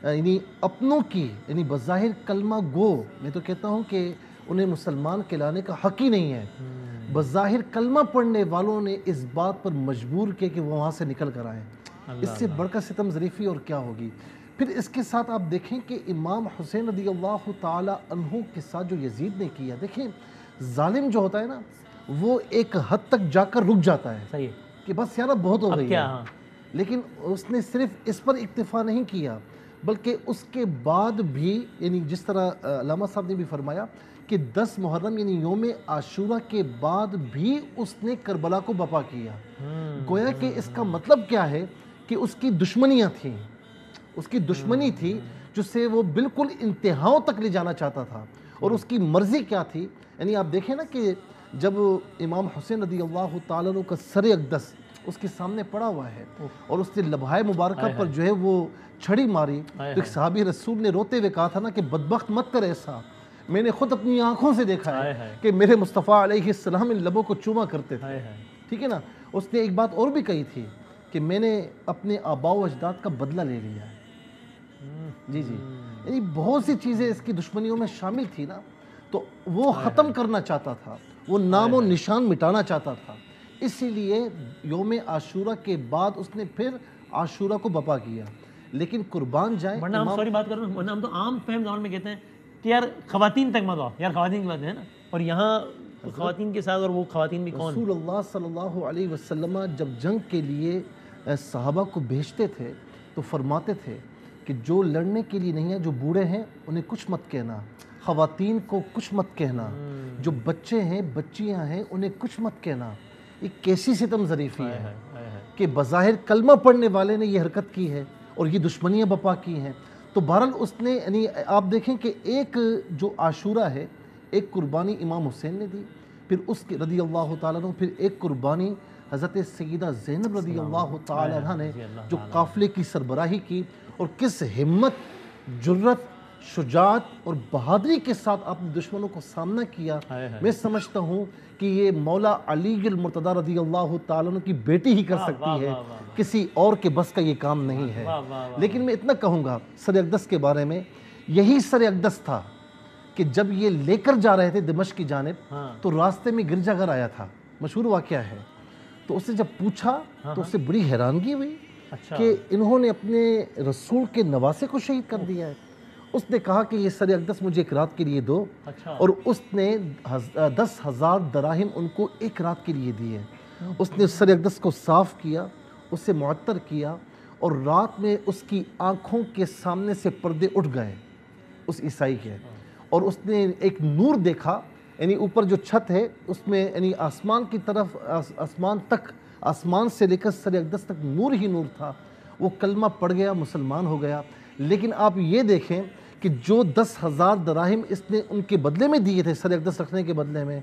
یعنی اپنوں کی یعنی بظاہر کلمہ گو، میں تو کہتا ہوں کہ انہیں مسلمان کہلانے کا حق ہی نہیں ہے، بظاہر کلمہ پڑھنے والوں نے اس بات پر مجبور کیا کہ وہ وہاں سے نکل کر آئیں۔ اس سے بڑھ کر ستم ظریفی اور کیا ہوگی؟ پھر اس کے ساتھ آپ دیکھیں کہ امام حسین رضی اللہ تعالی عنہ کے ساتھ جو یزید نے کیا، دیکھیں ظالم جو ہوتا ہے نا، وہ ایک حد تک جا کر رک جاتا ہے، صحیح کہ بس یار بہت ہو گئی ہے، لیکن اس نے صرف اس پر اکتفا نہیں کیا، بلکہ اس کے بعد بھی یعنی جس طرح علامہ صاحب نے بھی فرمایا کہ 10 محرم یعنی یوم عاشورہ کے بعد بھی اس نے کربلا کو بپا کیا۔ گویا کہ اس کا مطلب کیا ہے کہ اس کی دشمنیاں تھیں، اس کی دشمنی تھی جس سے وہ بالکل انتہاؤں تک لے جانا چاہتا تھا، اور اس کی مرضی کیا تھی؟ یعنی آپ دیکھیں نا کہ جب امام حسین رضی اللہ تعالیٰ عنہ کا سر اقدس اس کے سامنے پڑا ہوا ہے، اور اس نے لبھائے مبارکہ پر جو ہے وہ چھڑی ماری، تو ایک صحابی رسول نے روتے ہوئے کہا تھا نا کہ بدبخت مت کر ایسا، میں نے خود اپنی آنکھوں سے دیکھا ہے کہ میرے مصطفیٰ علیہ السلام ان لبوں کو چوما کرتے تھے، ٹھیک ہے نا۔ اس نے ایک بات اور بھی کہی تھی کہ میں نے اپنے آباء و اجداد کا بدلہ لے لیا ہے، جی یعنی بہت سی چیزیں اس کی دشمنیوں میں شامل تھی نا، تو وہ ختم کرنا چاہتا تھا، وہ نام و نشان مٹانا چاہتا تھا، اسی لیے یوم عاشورہ کے بعد اس نے پھر عاشورہ کو بپا کیا۔ لیکن قربان جائیں، ورنہ ہم سوری بات کر رہے ہیں، ورنہ ہم تو عام فہم زبان میں کہتے ہیں کہ یار خواتین تک مت آؤ، یار خواتین کی بات ہے نا، اور یہاں خواتین کے ساتھ، اور وہ خواتین بھی کون؟ رسول اللہ صلی اللہ علیہ وسلم جب جنگ کے لیے صحابہ کو بھیجتے تھے تو فرماتے تھے کہ جو لڑنے کے لیے نہیں ہیں، جو بوڑھے ہیں انہیں کچھ مت کہنا، خواتین کو کچھ مت کہنا، جو بچے ہیں بچیاں ہیں انہیں کچھ مت کہنا۔ یہ کیسی ستم ظریفی ہے کہ بظاہر کلمہ پڑھنے والے نے یہ حرکت کی ہے اور یہ دشمنیاں بپا کی ہیں۔ تو بہرحال اس نے یعنی آپ دیکھیں کہ ایک جو عاشورہ ہے، ایک قربانی امام حسین نے دی، پھر اس کے رضی اللہ تعالیٰ عنہ، پھر ایک قربانی حضرت سیدہ زینب رضی اللہ تعالیٰ عنہ نے جو قافلے کی سربراہی کی، اور کس ہمت، جرت، شجاعت اور بہادری کے ساتھ آپ نے دشمنوں کو سامنا کیا۔ میں سمجھتا ہوں کہ یہ مولا علی المرتضیٰ رضی اللہ تعالیٰ عنہ کی بیٹی ہی کر سکتی ہے، کسی اور کے بس کا یہ کام نہیں ہے۔ لیکن میں اتنا کہوں گا سر اقدس کے بارے میں، یہی سر اقدس تھا کہ جب یہ لے کر جا رہے تھے دمشق کی جانب، تو راستے میں گرجا گھر آیا تھا، مشہور واقعہ ہے، تو اس نے جب پوچھا تو اس سے بڑی حیرانگی ہوئی کہ انہوں نے اپنے رسول کے نواسے کو شہید کر دیا ہے۔ اس نے کہا کہ یہ سر اقدس مجھے ایک رات کے لیے دو، اور اس نے 10,000 دراہم ان کو ایک رات کے لیے دیے۔ اس نے سر اقدس کو صاف کیا، اسے معطر کیا، اور رات میں اس کی آنکھوں کے سامنے سے پردے اٹھ گئے اس عیسائی کے، اور اس نے ایک نور دیکھا، یعنی اوپر جو چھت ہے اس میں یعنی آسمان کی طرف، آسمان تک، آسمان سے لے کر سر اقدس تک نور ہی نور تھا۔ وہ کلمہ پڑھ گیا، مسلمان ہو گیا. لیکن آپ یہ دیکھیں کہ جو 10,000 دراہم اس نے ان کے بدلے میں دیے تھے، سر اقدس رکھنے کے بدلے میں،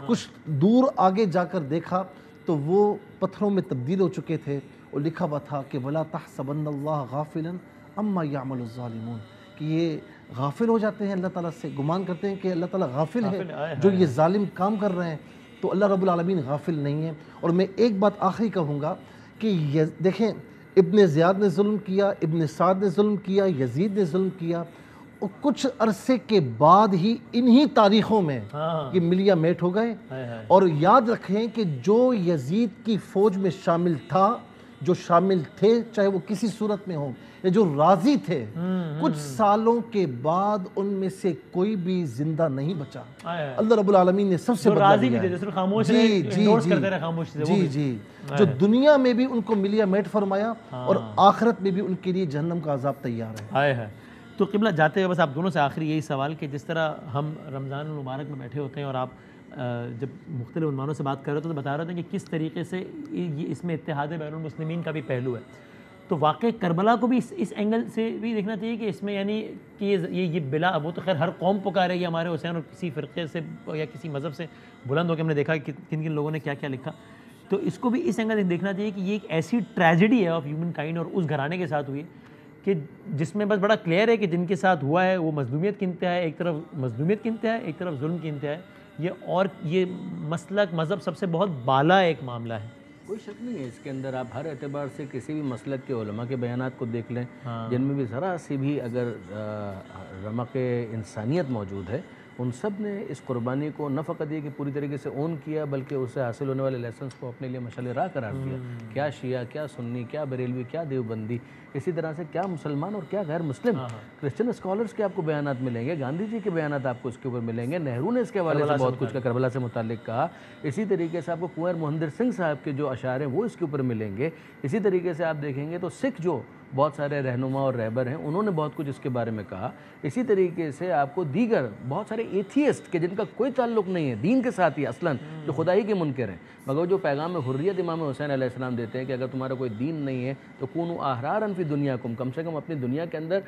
کچھ دور آگے جا کر دیکھا تو وہ پتھروں میں تبدیل ہو چکے تھے، اور لکھا ہوا تھا کہ وَلَا تَحْسَبَنَّ اللَّهَ غَافِلًا عَمَّا يَعْمَلُ الظَّالِمُونَ، کہ یہ غافل ہو جاتے ہیں اللہ تعالیٰ سے، گمان کرتے ہیں کہ اللہ تعالیٰ غافل ہے جو یہ ظالم کام کر رہے ہیں. تو اللہ رب العالمین غافل نہیں ہے. اور میں ایک بات آخری کہوں گا کہ دیکھیں ابن زیاد نے ظلم کیا، ابن سعد نے ظلم کیا، یزید نے ظلم کیا، اور کچھ عرصے کے بعد ہی انہی تاریخوں میں یہ ملیا میٹ ہو گئے. اور یاد رکھیں کہ جو یزید کی فوج میں شامل تھا، جو شامل تھے، چاہے وہ کسی صورت میں ہوں، یا جو راضی تھے، کچھ سالوں کے بعد ان میں سے کوئی بھی زندہ نہیں بچا. اللہ رب العالمین نے سب سے بدلہ لیا ہے. جی جو دنیا میں بھی ان کو ملیا میٹ فرمایا، اور آخرت میں بھی ان کے لیے جہنم کا عذاب تیار ہے. تو قبلہ جاتے ہوئے بس آپ دونوں سے آخری یہی سوال کہ جس طرح ہم رمضان المبارک میں بیٹھے ہوتے ہیں اور آپ جب مختلف عنوانوں سے بات کر رہے ہوتے ہیں تو بتا رہے تھے کہ کس طریقے سے یہ اس میں اتحاد بین المسلمین کا بھی پہلو ہے. تو واقع کربلا کو بھی اس اینگل سے بھی دیکھنا چاہیے کہ اس میں یعنی کہ یہ بلا، وہ تو خیر ہر قوم پکارے گی ہمارے حسین، اور کسی فرقے سے یا کسی مذہب سے بلند ہو کے ہم نے دیکھا کہ کن کن لوگوں نے کیا کیا لکھا. تو اس کو بھی اس اینگل سے دیکھنا چاہیے کہ یہ ایک ایسی ٹریجڈی ہے آف ہیومن کائنڈ، اور اس گھرانے کے ساتھ ہوئی ہے کہ جس میں بس بڑا کلیئر ہے کہ جن کے ساتھ ہوا ہے وہ مظلومیت کی انتہا ہے، ایک طرف مظلومیت کی انتہا ہے، ایک طرف ظلم کی انتہا ہے. یہ مسلک مذہب سب سے بہت بالا ایک معاملہ ہے. کوئی شک نہیں ہے اس کے اندر. آپ ہر اعتبار سے کسی بھی مسلک کے علماء کے بیانات کو دیکھ لیں، جن میں بھی ذرا سی بھی اگر رمق انسانیت موجود ہے، ان سب نے اس قربانی کو نہ فقط یہ کہ پوری طریقے سے اون کیا، بلکہ اس سے حاصل ہونے والے لیسنس کو اپنے لیے مشعل راہ قرار دیا. کیا شیعہ، کیا سنی، کیا بریلوی، کیا دیوبندی، اسی طرح سے کیا مسلمان اور کیا غیر مسلم. کرسچن اسکالرس کے آپ کو بیانات ملیں گے، گاندھی جی کے بیانات آپ کو اس کے اوپر ملیں گے، نہرو نے اس کے حوالے سے بہت کچھ کا کربلا سے متعلق کہا. اسی طریقے سے آپ کو کنور مہندر سنگھ صاحب کے جو اشعار ہیں وہ اس کے اوپر ملیں گے. اسی طریقے سے آپ دیکھیں گے تو سکھ جو بہت سارے رہنما اور رہبر ہیں انہوں نے بہت کچھ اس کے بارے میں کہا. اسی طریقے سے آپ کو دیگر بہت سارے ایتھیسٹ کے جن کا کوئی تعلق نہیں ہے دین کے ساتھ ہی اصلاً، جو خدائی کے منکر ہیں، مگر جو پیغام حریت امام حسین علیہ السلام دیتے ہیں کہ اگر تمہارا کوئی دین نہیں ہے تو کونوا احرارا فی دنیاکم، کم سے کم اپنی دنیا کے اندر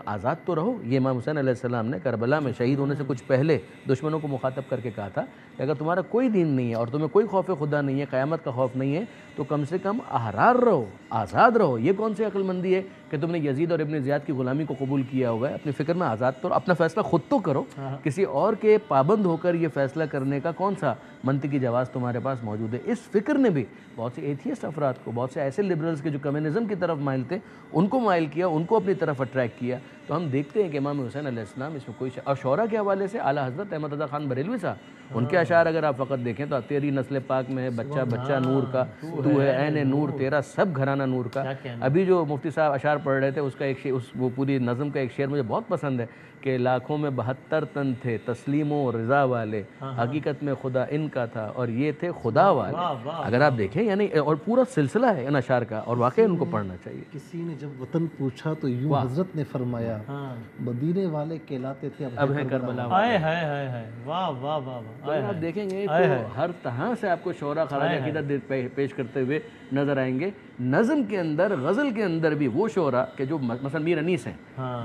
آزاد تو رہو. یہ امام حسین علیہ السلام نے کربلا میں شہید ہونے سے کچھ پہلے دشمنوں کو مخاطب کر کے کہا تھا کہ اگر تمہارا کوئی دین نہیں ہے اور تمہیں کوئی خوف خدا نہیں ہے، قیامت کا خوف نہیں ہے، تو کم سے کم احرار رہو، آزاد رہو. یہ کون سی عقل مندی ہے کہ تم نے یزید اور ابن زیاد کی غلامی کو قبول کیا ہوا ہے؟ اپنی فکر میں آزاد تو اپنا فیصلہ خود تو کرو. کسی اور کے پابند ہو کر یہ فیصلہ کرنے کا کون سا منطقی جواز تمہارے پاس موجود ہے؟ اس فکر نے بھی بہت سے ایتھیسٹ افراد کو، بہت سے ایسے لبرلز کے جو کمیونزم کی طرف مائل تھے، ان کو مائل کیا، ان کو اپنی طرف اٹریکٹ کیا. تو ہم دیکھتے ہیں کہ امام حسین علیہ السلام اس میں کوئی اور شعراء کے حوالے سے اعلیٰ حضرت احمد رضا خان بریلوی صاحب، ان کے اشعار اگر آپ فقط دیکھیں تو تیری نسل پاک میں ہے بچہ بچہ نور کا، تو ہے عین نور تیرا سب گھرانہ نور کا. ابھی جو مفتی صاحب اشعار پڑھ رہے تھے اس کا ایک شعر، وہ پوری نظم کا ایک شعر مجھے بہت پسند ہے کہ لاکھوں میں 72 تن تھے تسلیم و رضا والے، حقیقت میں خدا ان کا تھا اور یہ تھے خدا والے. اگر آپ دیکھیں یعنی اور پورا سلسلہ ہے ان اشعار کا، اور واقعی ان کو پڑھنا چاہیے. کسی نے جب وطن پوچھا تو یوں حضرت نے فرمایا مدینے والے کہلاتے تھے اب ہے کربلا. واہ واہ واہ. آپ دیکھیں گے تو ہر طرح سے آپ کو شعراء خراج عقیدت پیش کرتے ہوئے نظر آئیں گے. نظم کے اندر، غزل کے اندر بھی وہ شعراء کہ جو مثلا میر انیس ہیں،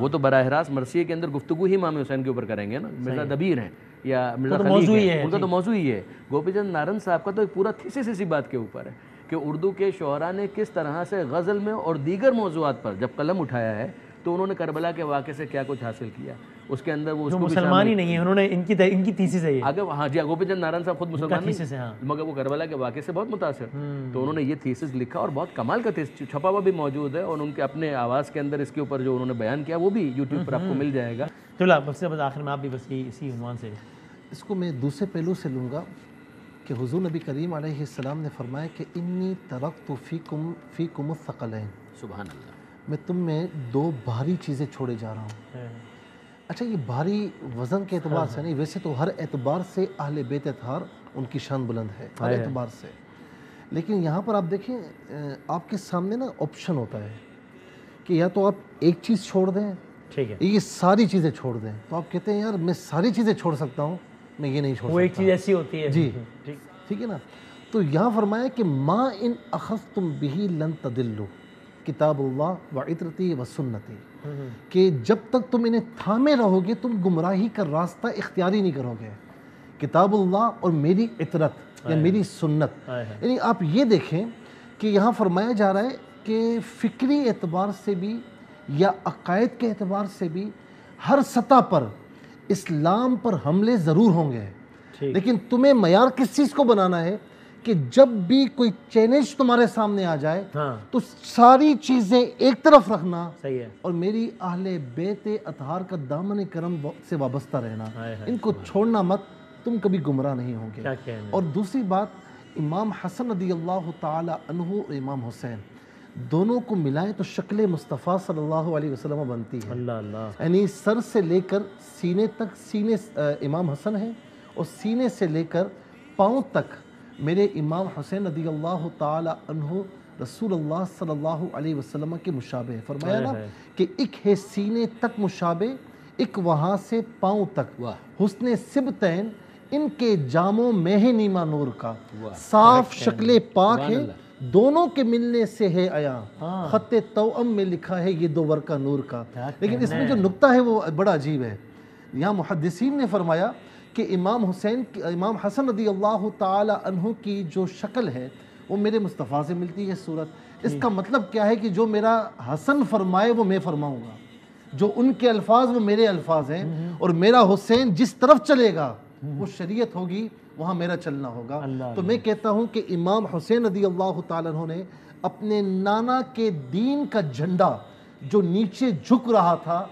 وہ تو براہ راست مرثیے کے اندر گفتگو ہی امام حسین کے اوپر کریں گے نا. مرزا دبیر ہیں یا مرزا خلیق ہیں، ان کا تو موضوع ہی ہے. گوپی چند نارنگ صاحب کا تو ایک پورا تھیسس اسی بات کے اوپر ہے کہ اردو کے شعراء نے کس طرح سے غزل میں اور دیگر موضوعات پر جب قلم اٹھایا ہے تو انہوں نے کربلا کے واقعے سے کیا کچھ حاصل کیا. اس کے اندر وہ مسلمان ہی نہیں ہے، انہوں نے ان کی تھیسس ہے یہ. آگے ہاں جی، گوپی چند نارنگ صاحب خود مسلمان نہیں ہیں مگر وہ کربلا کے واقعے سے بہت متاثر، تو انہوں نے یہ تھیسس لکھا اور بہت کمال کا تھیسس چھپا ہوا بھی موجود ہے، اور ان کے اپنے آواز کے اندر اس کے اوپر جو انہوں نے بیان کیا وہ بھی یوٹیوب پر آپ کو مل جائے گا. چلو بس آخر میں آپ بھی بس اسی عنوان سے اس کو میں دوسرے پہلو سے لوں گا کہ حضور نبی کریم علیہ السلام نے فرمایا کہ انی ترکت فیکم الثقلین. سبحان اللہ. میں تم میں 2 بھاری چیزیں چھوڑے جا رہا ہوں. اچھا یہ بھاری وزن کے اعتبار سے نہیں، ویسے تو ہر اعتبار سے اہل بیت اطہار ان کی شان بلند ہے ہر اعتبار سے، لیکن یہاں پر آپ دیکھیں آپ کے سامنے نا آپشن ہوتا ہے کہ یا تو آپ ایک چیز چھوڑ دیں، ٹھیک ہے، یہ ساری چیزیں چھوڑ دیں. تو آپ کہتے ہیں یار میں ساری چیزیں چھوڑ سکتا ہوں، میں یہ نہیں چھوڑ سکتا. وہ ایک چیز ایسی ہوتی ہے جی ٹھیک ہے نا. تو یہاں فرمایا کہ ما ان اخذتم بہ لن تضلوا، کتاب اللہ و عطرتی و سنتی، کہ جب تک تم انہیں تھامے رہو گے تم گمراہی کا راستہ اختیاری نہیں کرو گے. کتاب اللہ اور میری عطرت یا میری سنت، یعنی آپ یہ دیکھیں کہ یہاں فرمایا جا رہا ہے کہ فکری اعتبار سے بھی یا عقائد کے اعتبار سے بھی ہر سطح پر اسلام پر حملے ضرور ہوں گے، لیکن تمہیں معیار کس چیز کو بنانا ہے کہ جب بھی کوئی چیلنج تمہارے سامنے آ جائے تو ساری چیزیں ایک طرف رکھنا اور میری اہل بیت اطہار کا دامن کرم سے وابستہ رہنا، ان کو چھوڑنا مت، تم کبھی گمراہ نہیں ہوں گے. اور دوسری بات، امام حسن رضی اللہ تعالی عنہ اور امام حسین دونوں کو ملائیں تو شکل مصطفیٰ صلی اللہ علیہ وسلم بنتی ہے. یعنی سر سے لے کر سینے تک، سینے امام حسن ہیں اور سینے سے لے کر پاؤں تک میرے امام حسین رضی اللہ تعالی عنہ رسول اللہ صلی اللہ علیہ وسلم کے مشابہ ہے. فرمایا نا کہ ایک ہے سینے تک مشابہ، ایک وہاں سے پاؤں تک، حسن سبتین ان کے جاموں میں ہے نیما نور کا، صاف شکل پاک ہے دونوں کے ملنے سے ہے آیا، خط توأم میں لکھا ہے یہ دو ورقہ نور کا. لیکن اس میں جو نقطہ ہے وہ بڑا عجیب ہے. یہاں محدثین نے فرمایا کہ امام حسن رضی اللہ تعالی عنہ کی جو شکل ہے وہ میرے مصطفیٰ سے ملتی ہے صورت. اس کا مطلب کیا ہے کہ جو میرا حسن فرمائے وہ میں فرماؤں گا، جو ان کے الفاظ وہ میرے الفاظ ہیں، اور میرا حسین جس طرف چلے گا وہ شریعت ہوگی، وہاں میرا چلنا ہوگا. تو میں کہتا ہوں کہ امام حسین رضی اللہ تعالیٰ عنہ نے اپنے نانا کے دین کا جھنڈا جو نیچے جھک رہا تھا،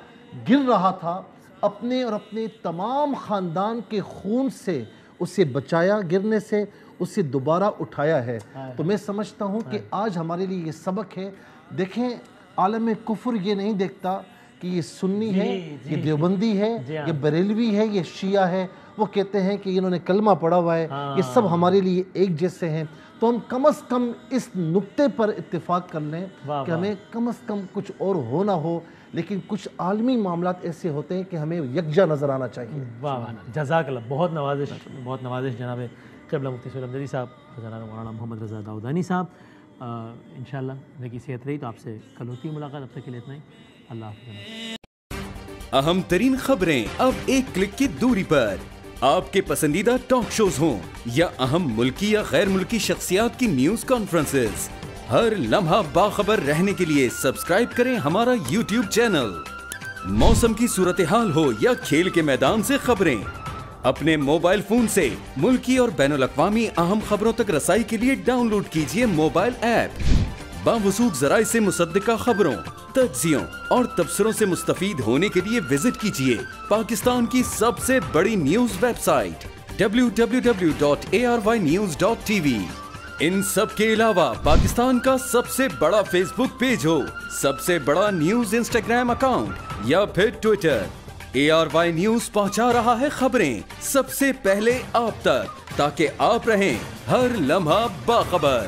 گر رہا تھا، اپنے اور اپنے تمام خاندان کے خون سے اسے بچایا گرنے سے، اسے دوبارہ اٹھایا ہے. تو میں سمجھتا ہوں کہ آج ہمارے لیے یہ سبق ہے. دیکھیں عالم کفر یہ نہیں دیکھتا کہ یہ سنی ہے، یہ دیوبندی ہے، یہ بریلوی ہے، یہ شیعہ ہے. وہ کہتے ہیں کہ انہوں نے کلمہ پڑھا ہوا ہے، یہ سب ہمارے لیے ایک جیسے ہیں. تو ہم کم از کم اس نقطے پر اتفاق کر لیں کہ ہمیں کم از کم کچھ اور ہو نہ ہو، لیکن کچھ عالمی معاملات ایسے ہوتے ہیں کہ ہمیں یکجا نظر آنا چاہیے. واہ، جزاک اللہ. بہت نوازش جناب قبلہ مفتی سہیل حمدری صاحب، جناب مولانا محمد رضا داؤدانی صاحب. انشاءاللہ نیکی صحت رہی تو آپ سے کل ہوتی ہے ملاقات. اب تک کے لیے اتنا ہی. اللہ حافظ. اہم ترین خبریں اب ایک کلک کی دوری پر. آپ کے پسندیدہ ٹاک شوز ہوں یا اہم ملکی یا غیر ملکی شخصیات کی نیوز کانفرنسز، ہر لمحہ باخبر رہنے کے لیے سبسکرائب کریں ہمارا یوٹیوب چینل. موسم کی صورتحال ہو یا کھیل کے میدان سے خبریں، اپنے موبائل فون سے ملکی اور بین الاقوامی اہم خبروں تک رسائی کے لیے ڈاؤن لوڈ کیجیے موبائل ایپ. باوثوق ذرائع سے مصدقہ خبروں، تجزیوں اور تبصروں سے مستفید ہونے کے لیے وزٹ کیجیے پاکستان کی سب سے بڑی نیوز ویب سائٹ www.arYnews.tv. ان سب کے علاوہ پاکستان کا سب سے بڑا فیس بک پیج ہو، سب سے بڑا نیوز انسٹاگرام اکاؤنٹ یا پھر ٹویٹر، ARY نیوز پہنچا رہا ہے خبریں سب سے پہلے آپ تک، تاکہ آپ رہیں ہر لمحہ باخبر.